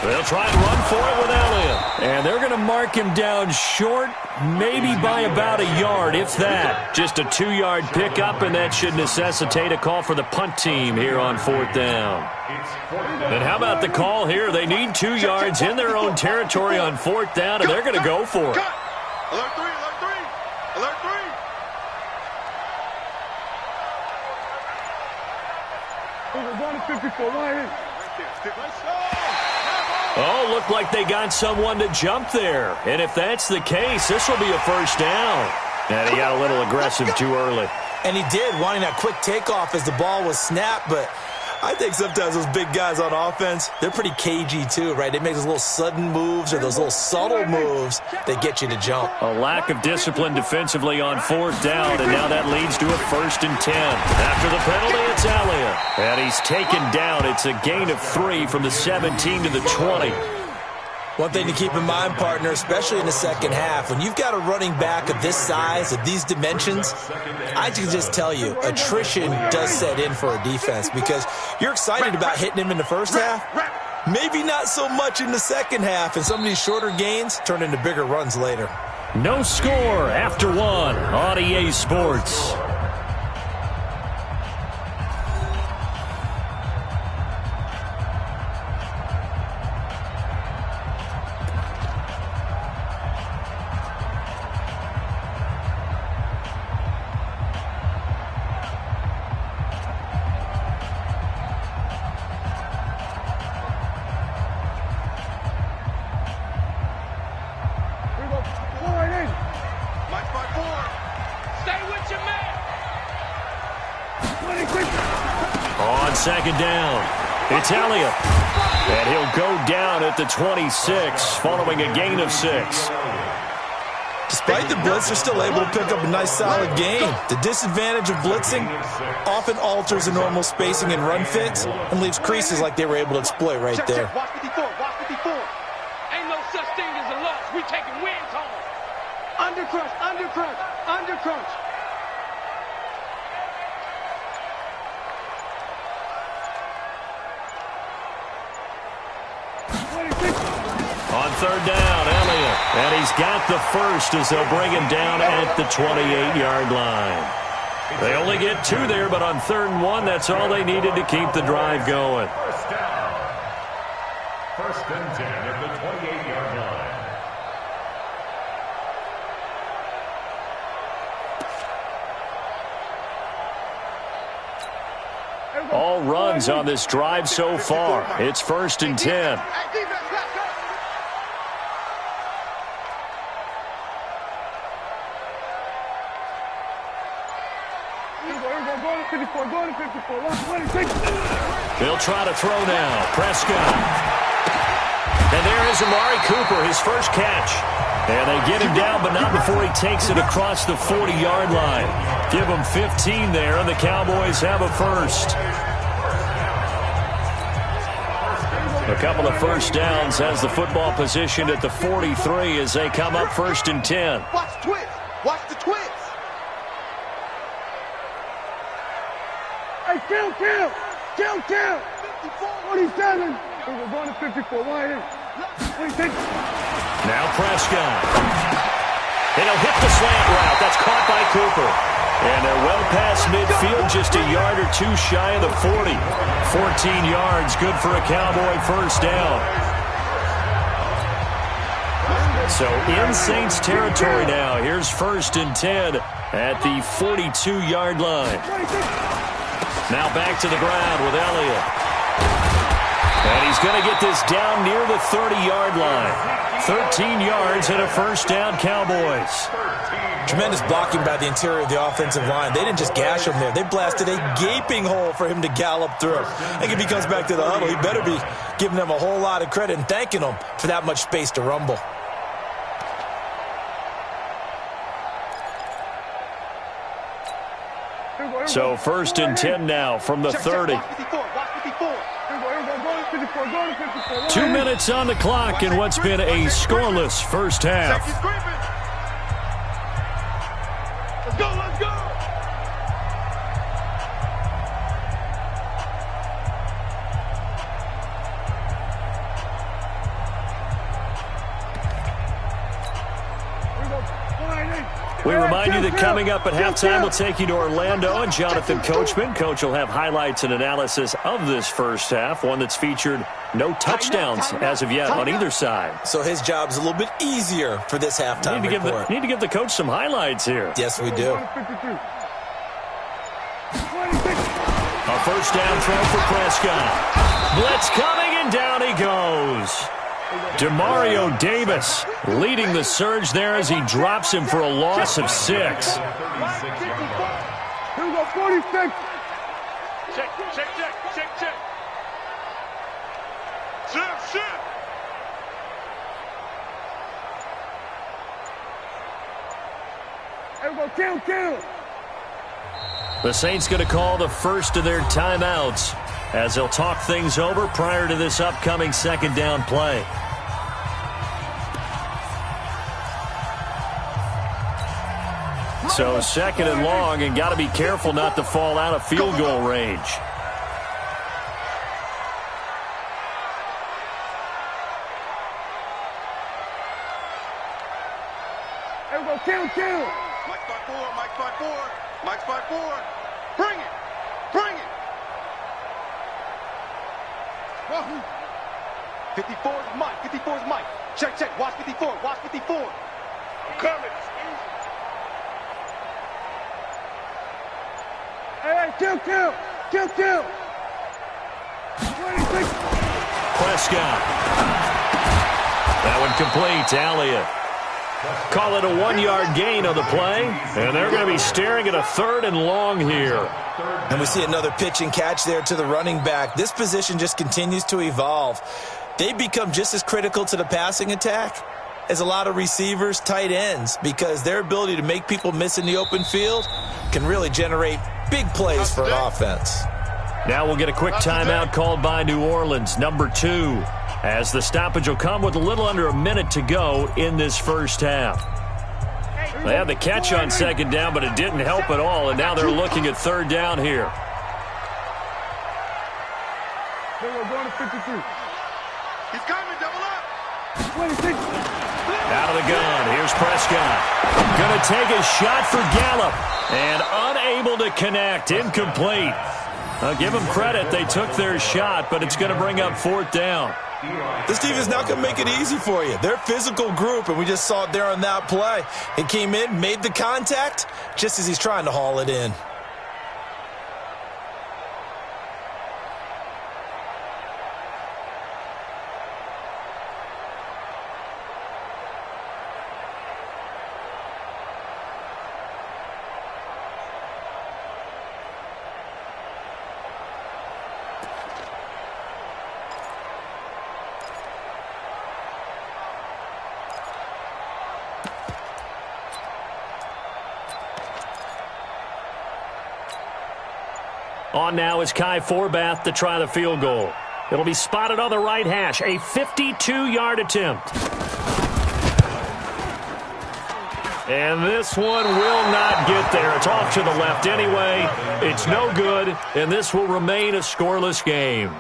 They'll try and run for it with Elliott. And they're going to mark him down short, maybe by about a yard, if that. Just a 2-yard pickup, and that should necessitate a call for the punt team here on 4th down. And how about the call here? They need 2 yards in their own territory on 4th down, and they're going to go for it. Alert 3, alert 3, alert 3. We're going to 54, right here. Oh, looked like they got someone to jump there. And if that's the case, this will be a 1st down. And he got a little aggressive too early. And he did, wanting that quick takeoff as the ball was snapped, but I think sometimes those big guys on offense, they're pretty cagey too, right? They make those little sudden moves or those little subtle moves that get you to jump. A lack of discipline defensively on 4th down, and now that leads to a 1st and 10. After the penalty, it's Elliott. And he's taken down. It's a gain of 3 from the 17 to the 20. One thing to keep in mind, partner, especially in the second half, when you've got a running back of this size, of these dimensions, I can just tell you, attrition does set in for a defense because you're excited about hitting him in the first half. Maybe not so much in the second half, and some of these shorter gains turn into bigger runs later. No score after 1 on EA Sports. On 2nd down, it's Elliott. And he'll go down at the 26, following a gain of 6. Despite the blitz, they're still able to pick up a nice solid gain. The disadvantage of blitzing often alters the normal spacing and run fits and leaves creases like they were able to exploit right there. Watch 54, watch 54. Ain't no such thing as a loss. We taking wins home. Undercrunch, undercrunch, undercrunch. On 3rd down, Elliott. And he's got the 1st as they'll bring him down at the 28-yard line. They only get 2 there, but on 3rd and 1, that's all they needed to keep the drive going. 1st down. 1st and 10 at the 28-yard line. All runs on this drive so far. It's 1st and 10. They'll try to throw now. Prescott. And there is Amari Cooper, his first catch. And they get him down, but not before he takes it across the 40-yard line. Give him 15 there, and the Cowboys have a 1st. A couple of 1st downs has the football positioned at the 43 as they come up 1st and 10. Watch the twist. Watch the twist. Hey, kill. 47. We're going to 54. Right here. Now Prescott. And he'll hit the slant route. That's caught by Cooper. And they're well past midfield, just a yard or 2 shy of the 40. 14 yards, good for a Cowboy 1st down. So in Saints territory now. Here's 1st and 10 at the 42-yard line. Now back to the ground with Elliott. And he's going to get this down near the 30-yard line. 13 yards and a 1st down, Cowboys. Tremendous blocking by the interior of the offensive line. They didn't just gash him there. They blasted a gaping hole for him to gallop through. I think if he comes back to the huddle, he better be giving them a whole lot of credit and thanking them for that much space to rumble. So 1st and 10 now from the 30. 2 minutes on the clock in what's been a scoreless first half. Let's go, let's go! We remind you that coming up at halftime, we'll take you to Orlando and Jonathan Coachman. Coach will have highlights and analysis of this first half, one that's featured no touchdowns as of yet on either side. So his job's a little bit easier for this halftime report. Need to give the coach some highlights here. Yes, we do. A first down throw for Prescott. Blitz coming, and down he goes. Demario Davis leading the surge there as he drops him for a loss of 6. Here we go, 46. Check. Shift. Here we go, kill. The Saints going to call the first of their timeouts as they'll talk things over prior to this upcoming second down play. So 2nd and long, and got to be careful not to fall out of field goal range. Here we go, kill. Mike's by four. Bring it. 54 is Mike. Check. Watch 54. I'm coming. Hey, kill. 26. Prescott. That one complete. Elliott. Call it a 1-yard gain on the play, and they're going to be staring at a 3rd and long here. And we see another pitch and catch there to the running back. This position just continues to evolve. They become just as critical to the passing attack as a lot of receivers, tight ends, because their ability to make people miss in the open field can really generate big plays for an offense. Now we'll get a quick timeout called by New Orleans, number 2, as the stoppage will come with a little under a minute to go in this first half. They had the catch on 2nd down, but it didn't help at all, and now they're looking at 3rd down here. We're going to 53. He's coming, double up. 26. Out of the gun, here's Prescott. Going to take a shot for Gallup, and unable to connect, incomplete. I'll give them credit, they took their shot, but it's going to bring up 4th down. This team is not going to make it easy for you. They're a physical group, and we just saw it there on that play. It came in, made the contact, just as he's trying to haul it in. On now is Kai Forbath to try the field goal. It'll be spotted on the right hash. A 52-yard attempt. And this one will not get there. It's off to the left anyway. It's no good, and this will remain a scoreless game.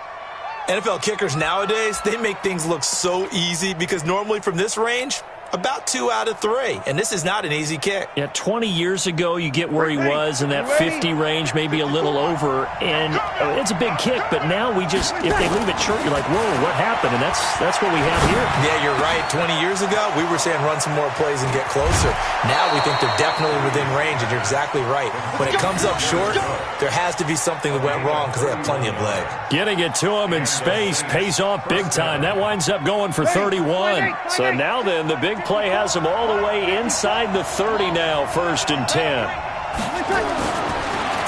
NFL kickers nowadays, they make things look so easy because normally from this range, about 2 out of 3, and this is not an easy kick. Yeah, 20 years ago, you get where he was in that 50 range, maybe a little over, and it's a big kick, but now we just, if they leave it short, you're like, whoa, what happened? And that's what we have here. Yeah, you're right. 20 years ago, we were saying run some more plays and get closer. Now we think they're definitely within range, and you're exactly right. When it comes up short, there has to be something that went wrong because they have plenty of leg. Getting it to him in space pays off big time. That winds up going for 31. So now then, the big play has him all the way inside the 30 now, 1st and 10.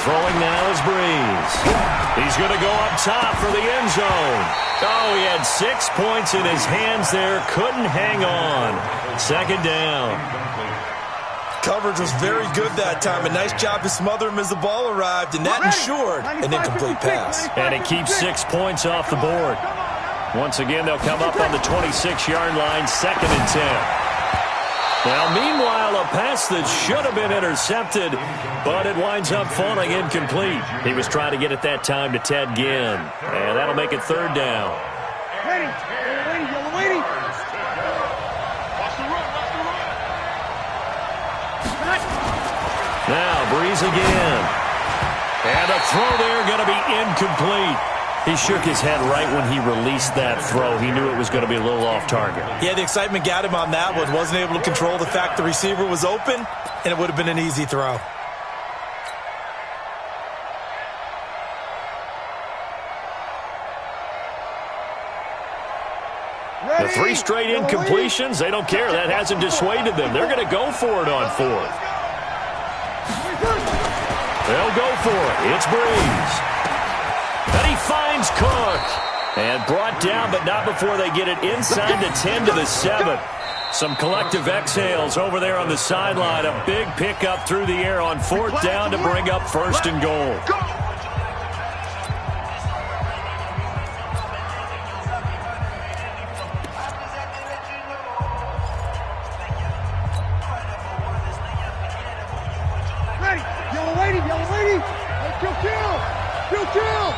Throwing now is Breeze. He's going to go up top for the end zone. Oh, he had 6 points in his hands there. Couldn't hang on. 2nd down. Coverage was very good that time. A nice job to smother him as the ball arrived, and that ensured an incomplete pass. And it keeps 6 points off the board. Once again, they'll come up on the 26-yard line, 2nd and 10. Now, meanwhile, a pass that should have been intercepted, but it winds up falling incomplete. He was trying to get it that time to Ted Ginn, and that'll make it 3rd down. Waiting. Now, Breeze again. And the throw there going to be incomplete. He shook his head right when he released that throw. He knew it was going to be a little off target. Yeah, the excitement got him on that one. Wasn't able to control the fact the receiver was open, and it would have been an easy throw. The 3 straight incompletions, they don't care. That hasn't dissuaded them. They're going to go for it on 4th. They'll go for it. It's Breeze. And he finds Cook. And brought down, but not before they get it inside the 10 to the 7. Some collective exhales over there on the sideline. A big pickup through the air on 4th down to bring up 1st and goal. Kill!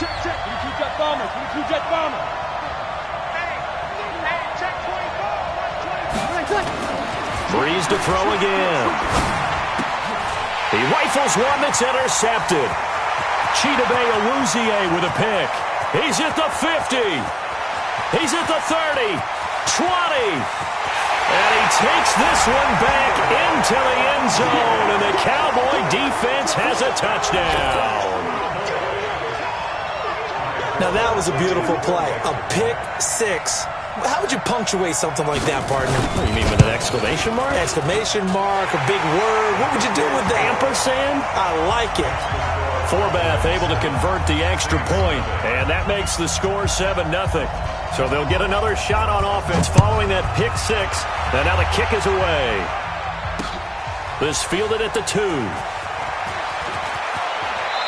Check. We two jet bombers. Hey, check 24. Breeze to throw again. He rifles one that's intercepted. Chidobe Awuzie with a pick. He's at the 50. He's at the 30. 20. And he takes this one back into the end zone. And the Cowboy defense has a touchdown. Now, that was a beautiful play. A pick 6. How would you punctuate something like that, partner? What do you mean, with an exclamation mark? Exclamation mark, a big word. What would you do with that? Ampersand? I like it. Forbath able to convert the extra point, and that makes the score 7-0. So they'll get another shot on offense following that pick 6, and now the kick is away. This fielded at the 2.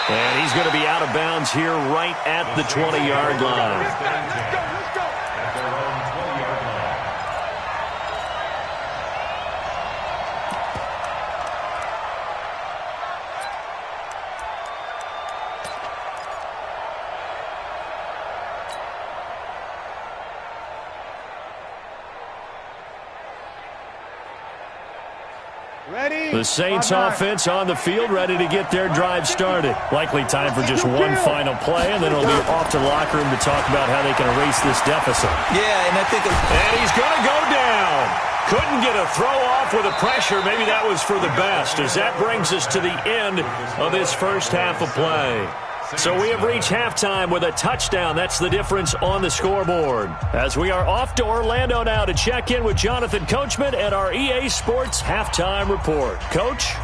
And he's going to be out of bounds here right at the 20-yard line. Let's go. The Saints offense on the field, ready to get their drive started. Likely time for just one final play, and then it'll be off to the locker room to talk about how they can erase this deficit. Yeah, and I think... And he's going to go down. Couldn't get a throw off with the pressure. Maybe that was for the best, as that brings us to the end of this first half of play. So we have reached halftime with a touchdown. That's the difference on the scoreboard. As we are off to Orlando now to check in with Jonathan Coachman at our EA Sports Halftime Report. Coach?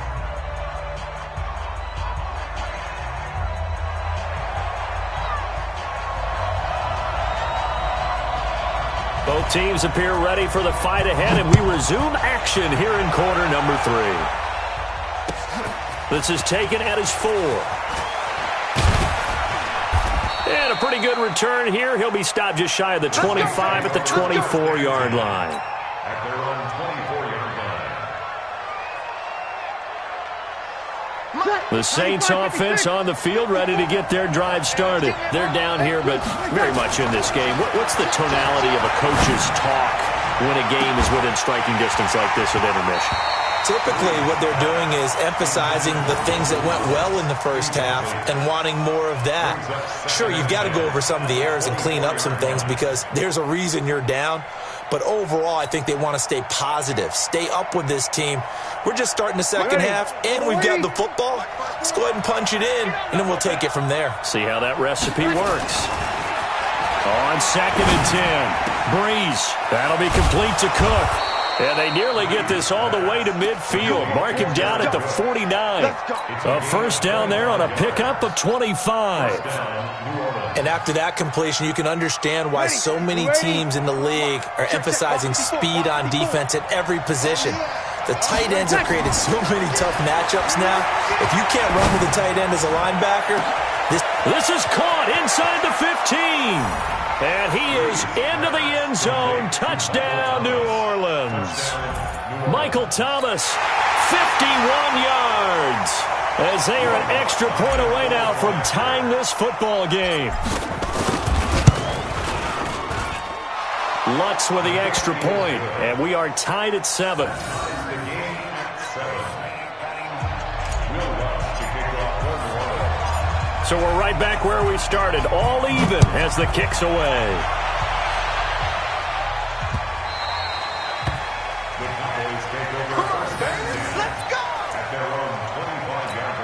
Both teams appear ready for the fight ahead, and we resume action here in quarter number 3. This is taken at his 4. And a pretty good return here. He'll be stopped just shy of the 25 at the 24-yard line. At their own 24-yard line. The Saints offense on the field, ready to get their drive started. They're down here, but very much in this game. What's the tonality of a coach's talk when a game is within striking distance like this at intermission? Typically, what they're doing is emphasizing the things that went well in the first half and wanting more of that. Sure, you've got to go over some of the errors and clean up some things because there's a reason you're down. But overall, I think they want to stay positive, stay up with this team. We're just starting the second half, and we've got the football. Let's go ahead and punch it in, and then we'll take it from there. See how that recipe works. On 2nd and 10, Breeze. That'll be complete to Cook. And they nearly get this all the way to midfield. Mark him down at the 49. A first down there on a pickup of 25. And after that completion, you can understand why so many teams in the league are emphasizing speed on defense at every position. The tight ends have created so many tough matchups now. If you can't run with a tight end as a linebacker, this is caught inside the 15. And he is into the end zone. Touchdown, New Orleans. Michael Thomas, 51 yards. As they are an extra point away now from tying this football game. Lutz with the extra point, and we are tied at 7. So we're right back where we started, all even as the kick's away. Let's go! At their own 25-yard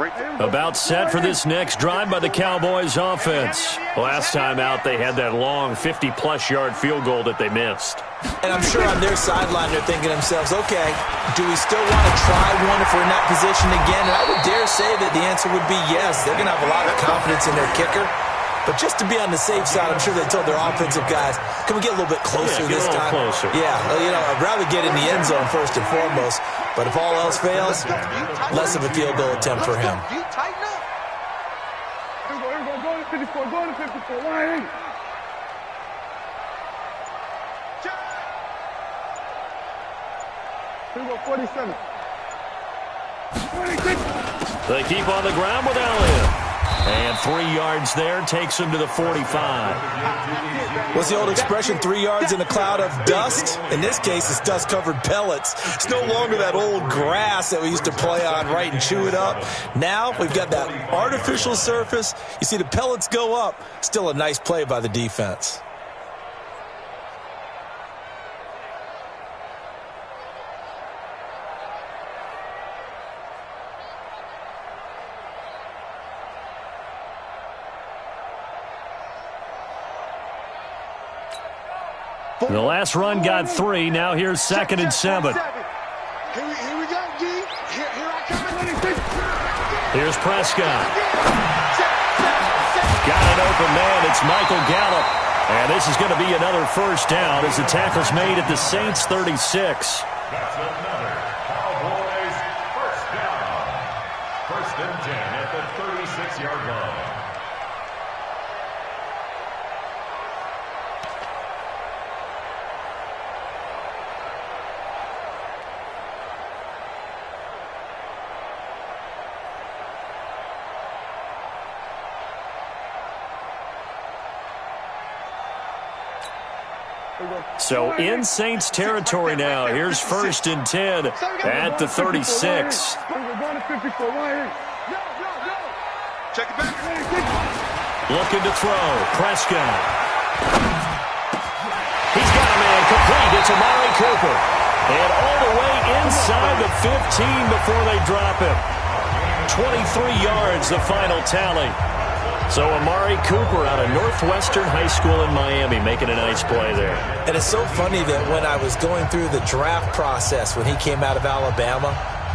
line. About set for this next drive by the Cowboys offense. Last time out, they had that long 50-plus yard field goal that they missed. And I'm sure on their sideline they're thinking to themselves, okay, do we still want to try one if we're in that position again? And I would dare say that the answer would be yes. They're going to have a lot of confidence in their kicker. But just to be on the safe side, I'm sure they told their offensive guys, can we get a little bit closer this time? Closer. Yeah, you know, I'd rather get in the end zone first and foremost. But if all else fails, less of a field goal attempt for him. Here we go. Go to 54. Go to 54. Line. Here we go, 47. 26. They keep on the ground with Elliott. And 3 yards there takes him to the 45. What's the old expression, 3 yards in a cloud of dust? In this case, it's dust-covered pellets. It's no longer that old grass that we used to play on, right, and chew it up. Now we've got that artificial surface. You see the pellets go up. Still a nice play by the defense. The last run got 3. Now here's 2nd and 7. Here we go, D. Here I come. Here's Prescott. Got an open man. It's Michael Gallup. And this is going to be another first down as the tackle's made at the Saints' 36. That's another Cowboys first down. 1st and 10 at the 36-yard line. So in Saints territory now. Here's 1st and 10 at the 36. Check it back. Looking to throw. Prescott. He's got a man complete. It's Amari Cooper. And all the way inside the 15 before they drop him. 23 yards, the final tally. So Amari Cooper out of Northwestern High School in Miami making a nice play there. And it's so funny that when I was going through the draft process when he came out of Alabama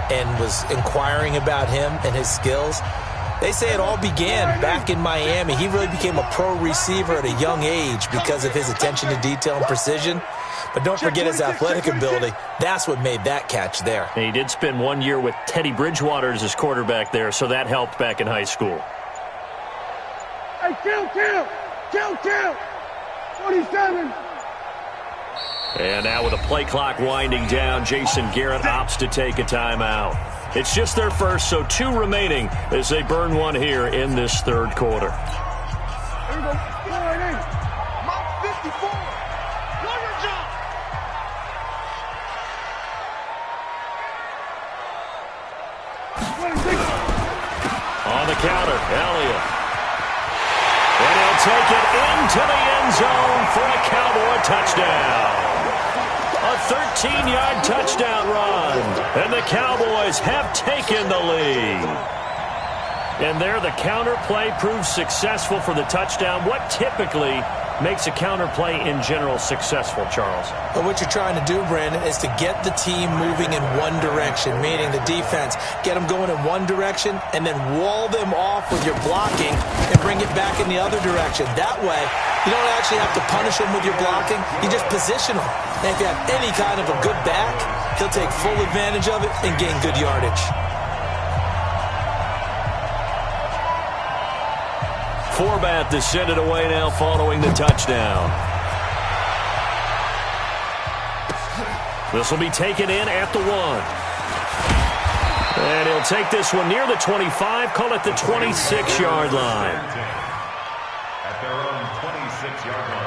and was inquiring about him and his skills, they say it all began back in Miami. He really became a pro receiver at a young age because of his attention to detail and precision. But don't forget his athletic ability. That's what made that catch there. And he did spend 1 year with Teddy Bridgewater as his quarterback there, so that helped back in high school. Hey, kill! 47. And now with the play clock winding down, Jason Garrett opts to take a timeout. It's just their first, so 2 remaining as they burn one here in this 3rd quarter. Here we go. Mark 54. Warrior jump. On the counter, Elliott. And he'll take it into the end zone for a Cowboy touchdown. A 13-yard touchdown run. And the Cowboys have taken the lead. And there the counter play proves successful for the touchdown. What typically makes a counterplay in general successful, Charles. But what you're trying to do, Brandon, is to get the team moving in one direction, meaning the defense. Get them going in one direction and then wall them off with your blocking and bring it back in the other direction. That way, you don't actually have to punish them with your blocking. You just position them. And if you have any kind of a good back, he'll take full advantage of it and gain good yardage. Forbat to send it away now following the touchdown. This will be taken in at the 1. And he'll take this one near the 25, call it the 26-yard line. At their own 26-yard line.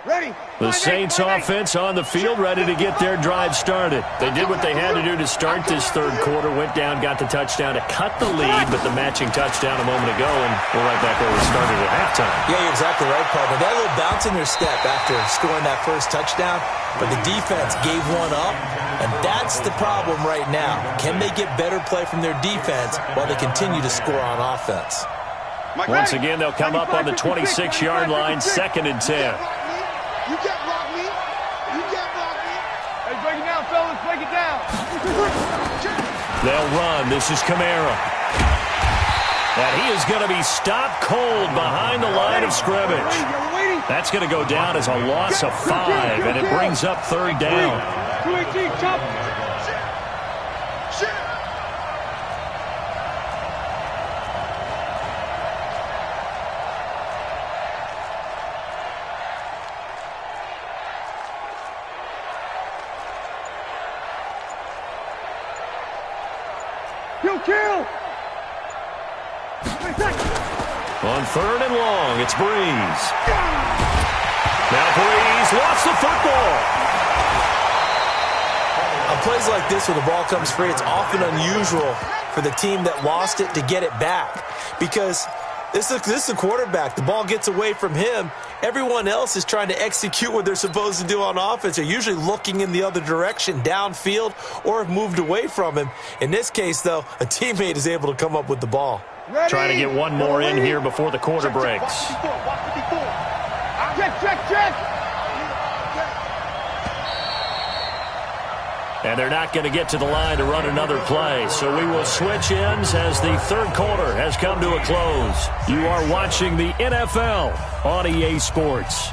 Ready. The Saints offense on the field, ready to get their drive started. They did what they had to do to start this third quarter, went down, got the touchdown to cut the lead, but the matching touchdown a moment ago, and we're right back where we started at halftime. Yeah, you're exactly right, partner. They had a little bounce in their step after scoring that first touchdown, but the defense gave one up, and that's the problem right now. Can they get better play from their defense while they continue to score on offense? Once again, they'll come up on the 26-yard line, 2nd and 10. You can't block me. You can't block me. Hey, break it down, fellas. Break it down. They'll run. This is Kamara. And he is going to be stopped cold behind the line of scrimmage. That's going to go down as a loss of 5, and it brings up 3rd down. 218, chop. Kill! On 3rd and long, it's Breeze. Now Breeze lost the football. On plays like this where the ball comes free, it's often unusual for the team that lost it to get it back. Because this is the quarterback. The ball gets away from him. Everyone else is trying to execute what they're supposed to do on offense. They're usually looking in the other direction, downfield, or have moved away from him. In this case, though, a teammate is able to come up with the ball. Ready. Trying to get one more in here before the quarter breaks. Check. And they're not going to get to the line to run another play. So we will switch ends as the third quarter has come to a close. You are watching the NFL on EA Sports.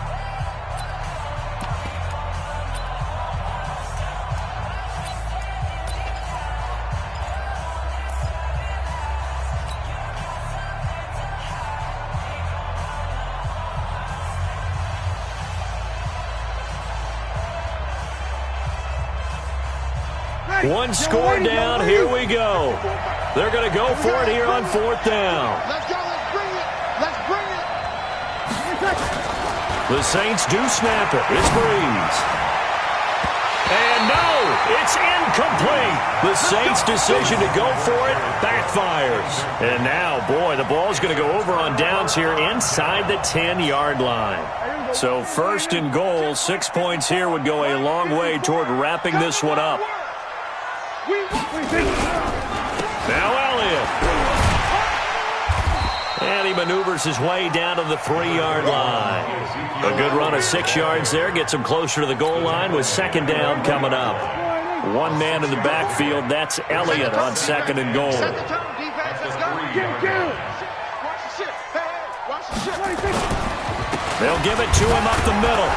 One score down, here we go. They're going to go for it here on 4th down. Let's go, let's bring it. The Saints do snap it. It's Breeze. And no, it's incomplete. The Saints' decision to go for it backfires. And now, boy, the ball's going to go over on downs here inside the 10-yard line. So 1st and goal, 6 points here would go a long way toward wrapping this one up. Now Elliott. And he maneuvers his way down to the 3-yard line. A good run of 6 yards there. Gets him closer to the goal line with 2nd down coming up. One man in the backfield. That's Elliott on 2nd and goal. They'll give it to him up the middle.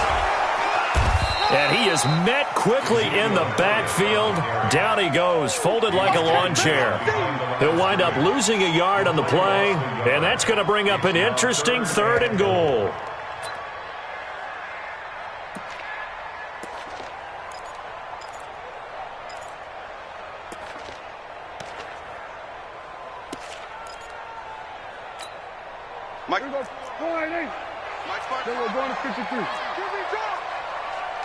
And he is met quickly in the backfield. Down he goes, folded like a lawn chair. He'll wind up losing a yard on the play, and that's going to bring up an interesting 3rd and goal. Mike. Then we're going to 53.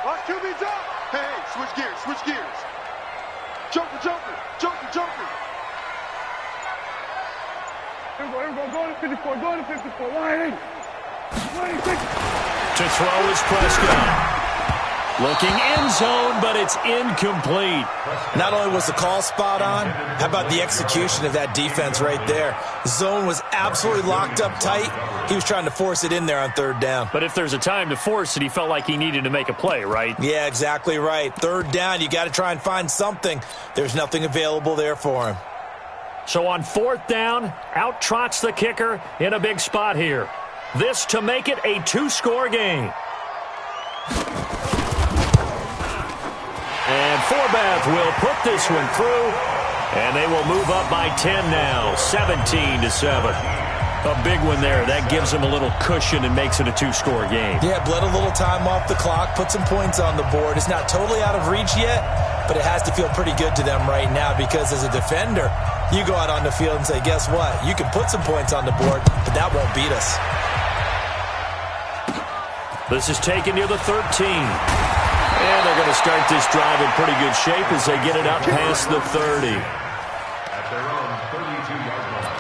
Watch QB drop. Hey, switch gears. Joker. Here we go. Go to 54. Go to 54. 180. 186. To throw is Prescott. Looking end zone, but it's incomplete. Not only was the call spot on, how about the execution of that defense right there? The zone was absolutely locked up tight. He was trying to force it in there on third down. But if there's a time to force it, he felt like he needed to make a play, right? Yeah, exactly right. Third down, you got to try and find something. There's nothing available there for him. So on fourth down, out trots the kicker in a big spot here. This to make it a two-score game. And Forbath will put this one through, and they will move up by 10 now, 17-7. A big one there. That gives them a little cushion and makes it a two-score game. Yeah, bled a little time off the clock, put some points on the board. It's not totally out of reach yet, but it has to feel pretty good to them right now because as a defender, you go out on the field and say, guess what? You can put some points on the board, but that won't beat us. This is taken near the 13. And they're going to start this drive in pretty good shape as they get it out past the 30. At their own 32-yard line.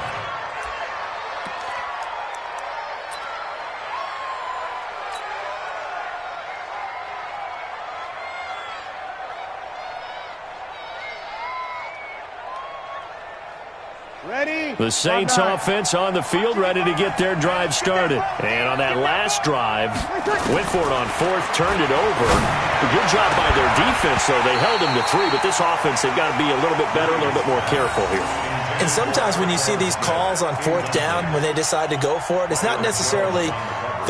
Ready? The Saints offense on the field, ready to get their drive started. And on that last drive, went for it on fourth, turned it over. A good job by their defense, though. They held them to 3, but this offense, they've got to be a little bit better, a little bit more careful here. And sometimes when you see these calls on fourth down, when they decide to go for it, it's not necessarily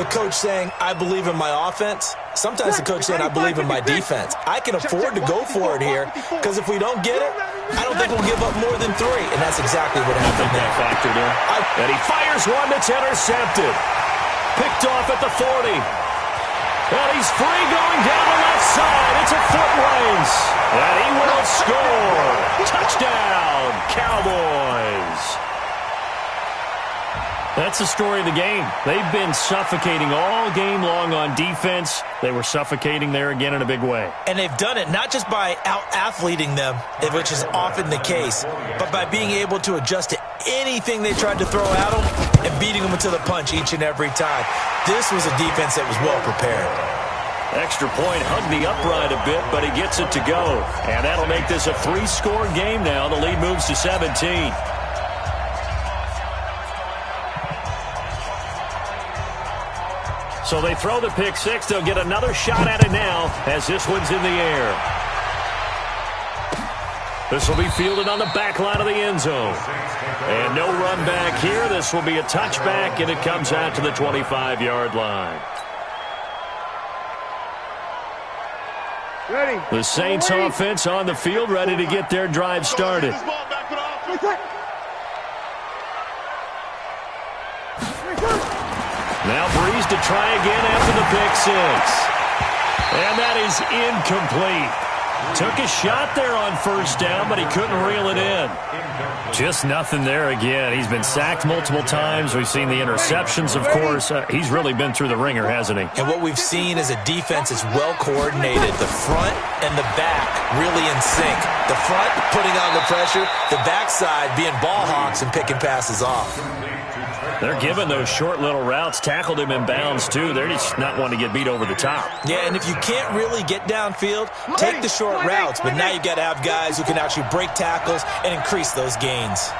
the coach saying, I believe in my offense. Sometimes the coach saying, I believe in my defense. I can afford to go for it here because if we don't get it, I don't think we'll give up more than 3. And that's exactly what happened there. That factored in. And he fires one that's intercepted. Picked off at the 40. And he's free going down the left side. It's a foot race. And he will score. Touchdown, Cowboys. That's the story of the game. They've been suffocating all game long on defense. They were suffocating there again in a big way. And they've done it not just by out-athleting them, which is often the case, but by being able to adjust to anything they tried to throw at them and beating them to the punch each and every time. This was a defense that was well prepared. Extra point hugged the upright a bit, but he gets it to go. And that'll make this a 3-score game now. The lead moves to 17. So they throw the pick six. They'll get another shot at it now as this one's in the air. This will be fielded on the back line of the end zone. And no run back here. This will be a touchback, and it comes out to the 25-yard line. Ready. The Saints offense on the field, ready to get their drive started. Now Breeze to try again after the pick six. And that is incomplete. Took a shot there on first down, but he couldn't reel it in. Just nothing there again. He's been sacked multiple times. We've seen the interceptions, of course. He's really been through the ringer, hasn't he? And what we've seen is a defense that's well coordinated. The front and the back really in sync. The front putting on the pressure, the backside being ball hawks and picking passes off. They're giving those short little routes. Tackled him in bounds, too. They're just not wanting to get beat over the top. Yeah, and if you can't really get downfield, take the short routes. But now you've got to have guys who can actually break tackles and increase those gains.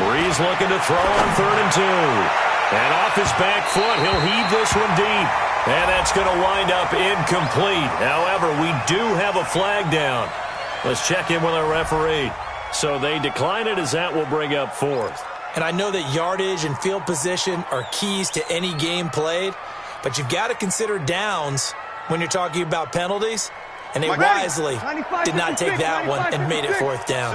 Breeze looking to throw on 3rd and 2. And off his back foot, he'll heave this one deep. And that's going to wind up incomplete. However, we do have a flag down. Let's check in with our referee. So they decline it as that will bring up 4th. And I know that yardage and field position are keys to any game played, but you've got to consider downs when you're talking about penalties. And they wisely did not take that one and made it 4th down.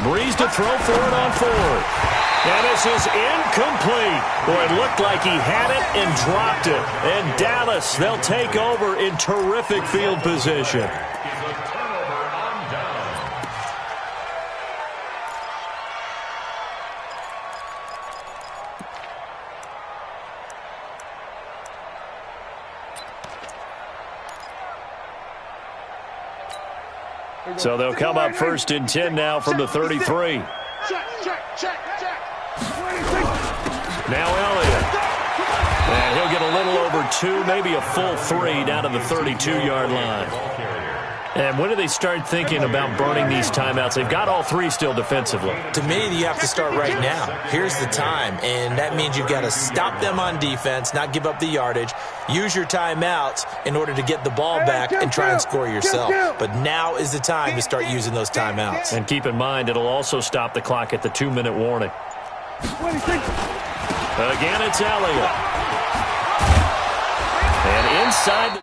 Breeze to throw for it on 4th. And this is incomplete. Boy, it looked like he had it and dropped it. And Dallas, they'll take over in terrific field position. So they'll come up 1st and 10 now from the 33. Check. Now Elliott. And he'll get a little over 2, maybe a full 3 down to the 32-yard line. And when do they start thinking about burning these timeouts? They've got all 3 still defensively. To me, you have to start right now. Here's the time, and that means you've got to stop them on defense, not give up the yardage, use your timeouts in order to get the ball back and try and score yourself. But now is the time to start using those timeouts. And keep in mind, it'll also stop the clock at the 2-minute warning. Again, it's Elliott. And inside the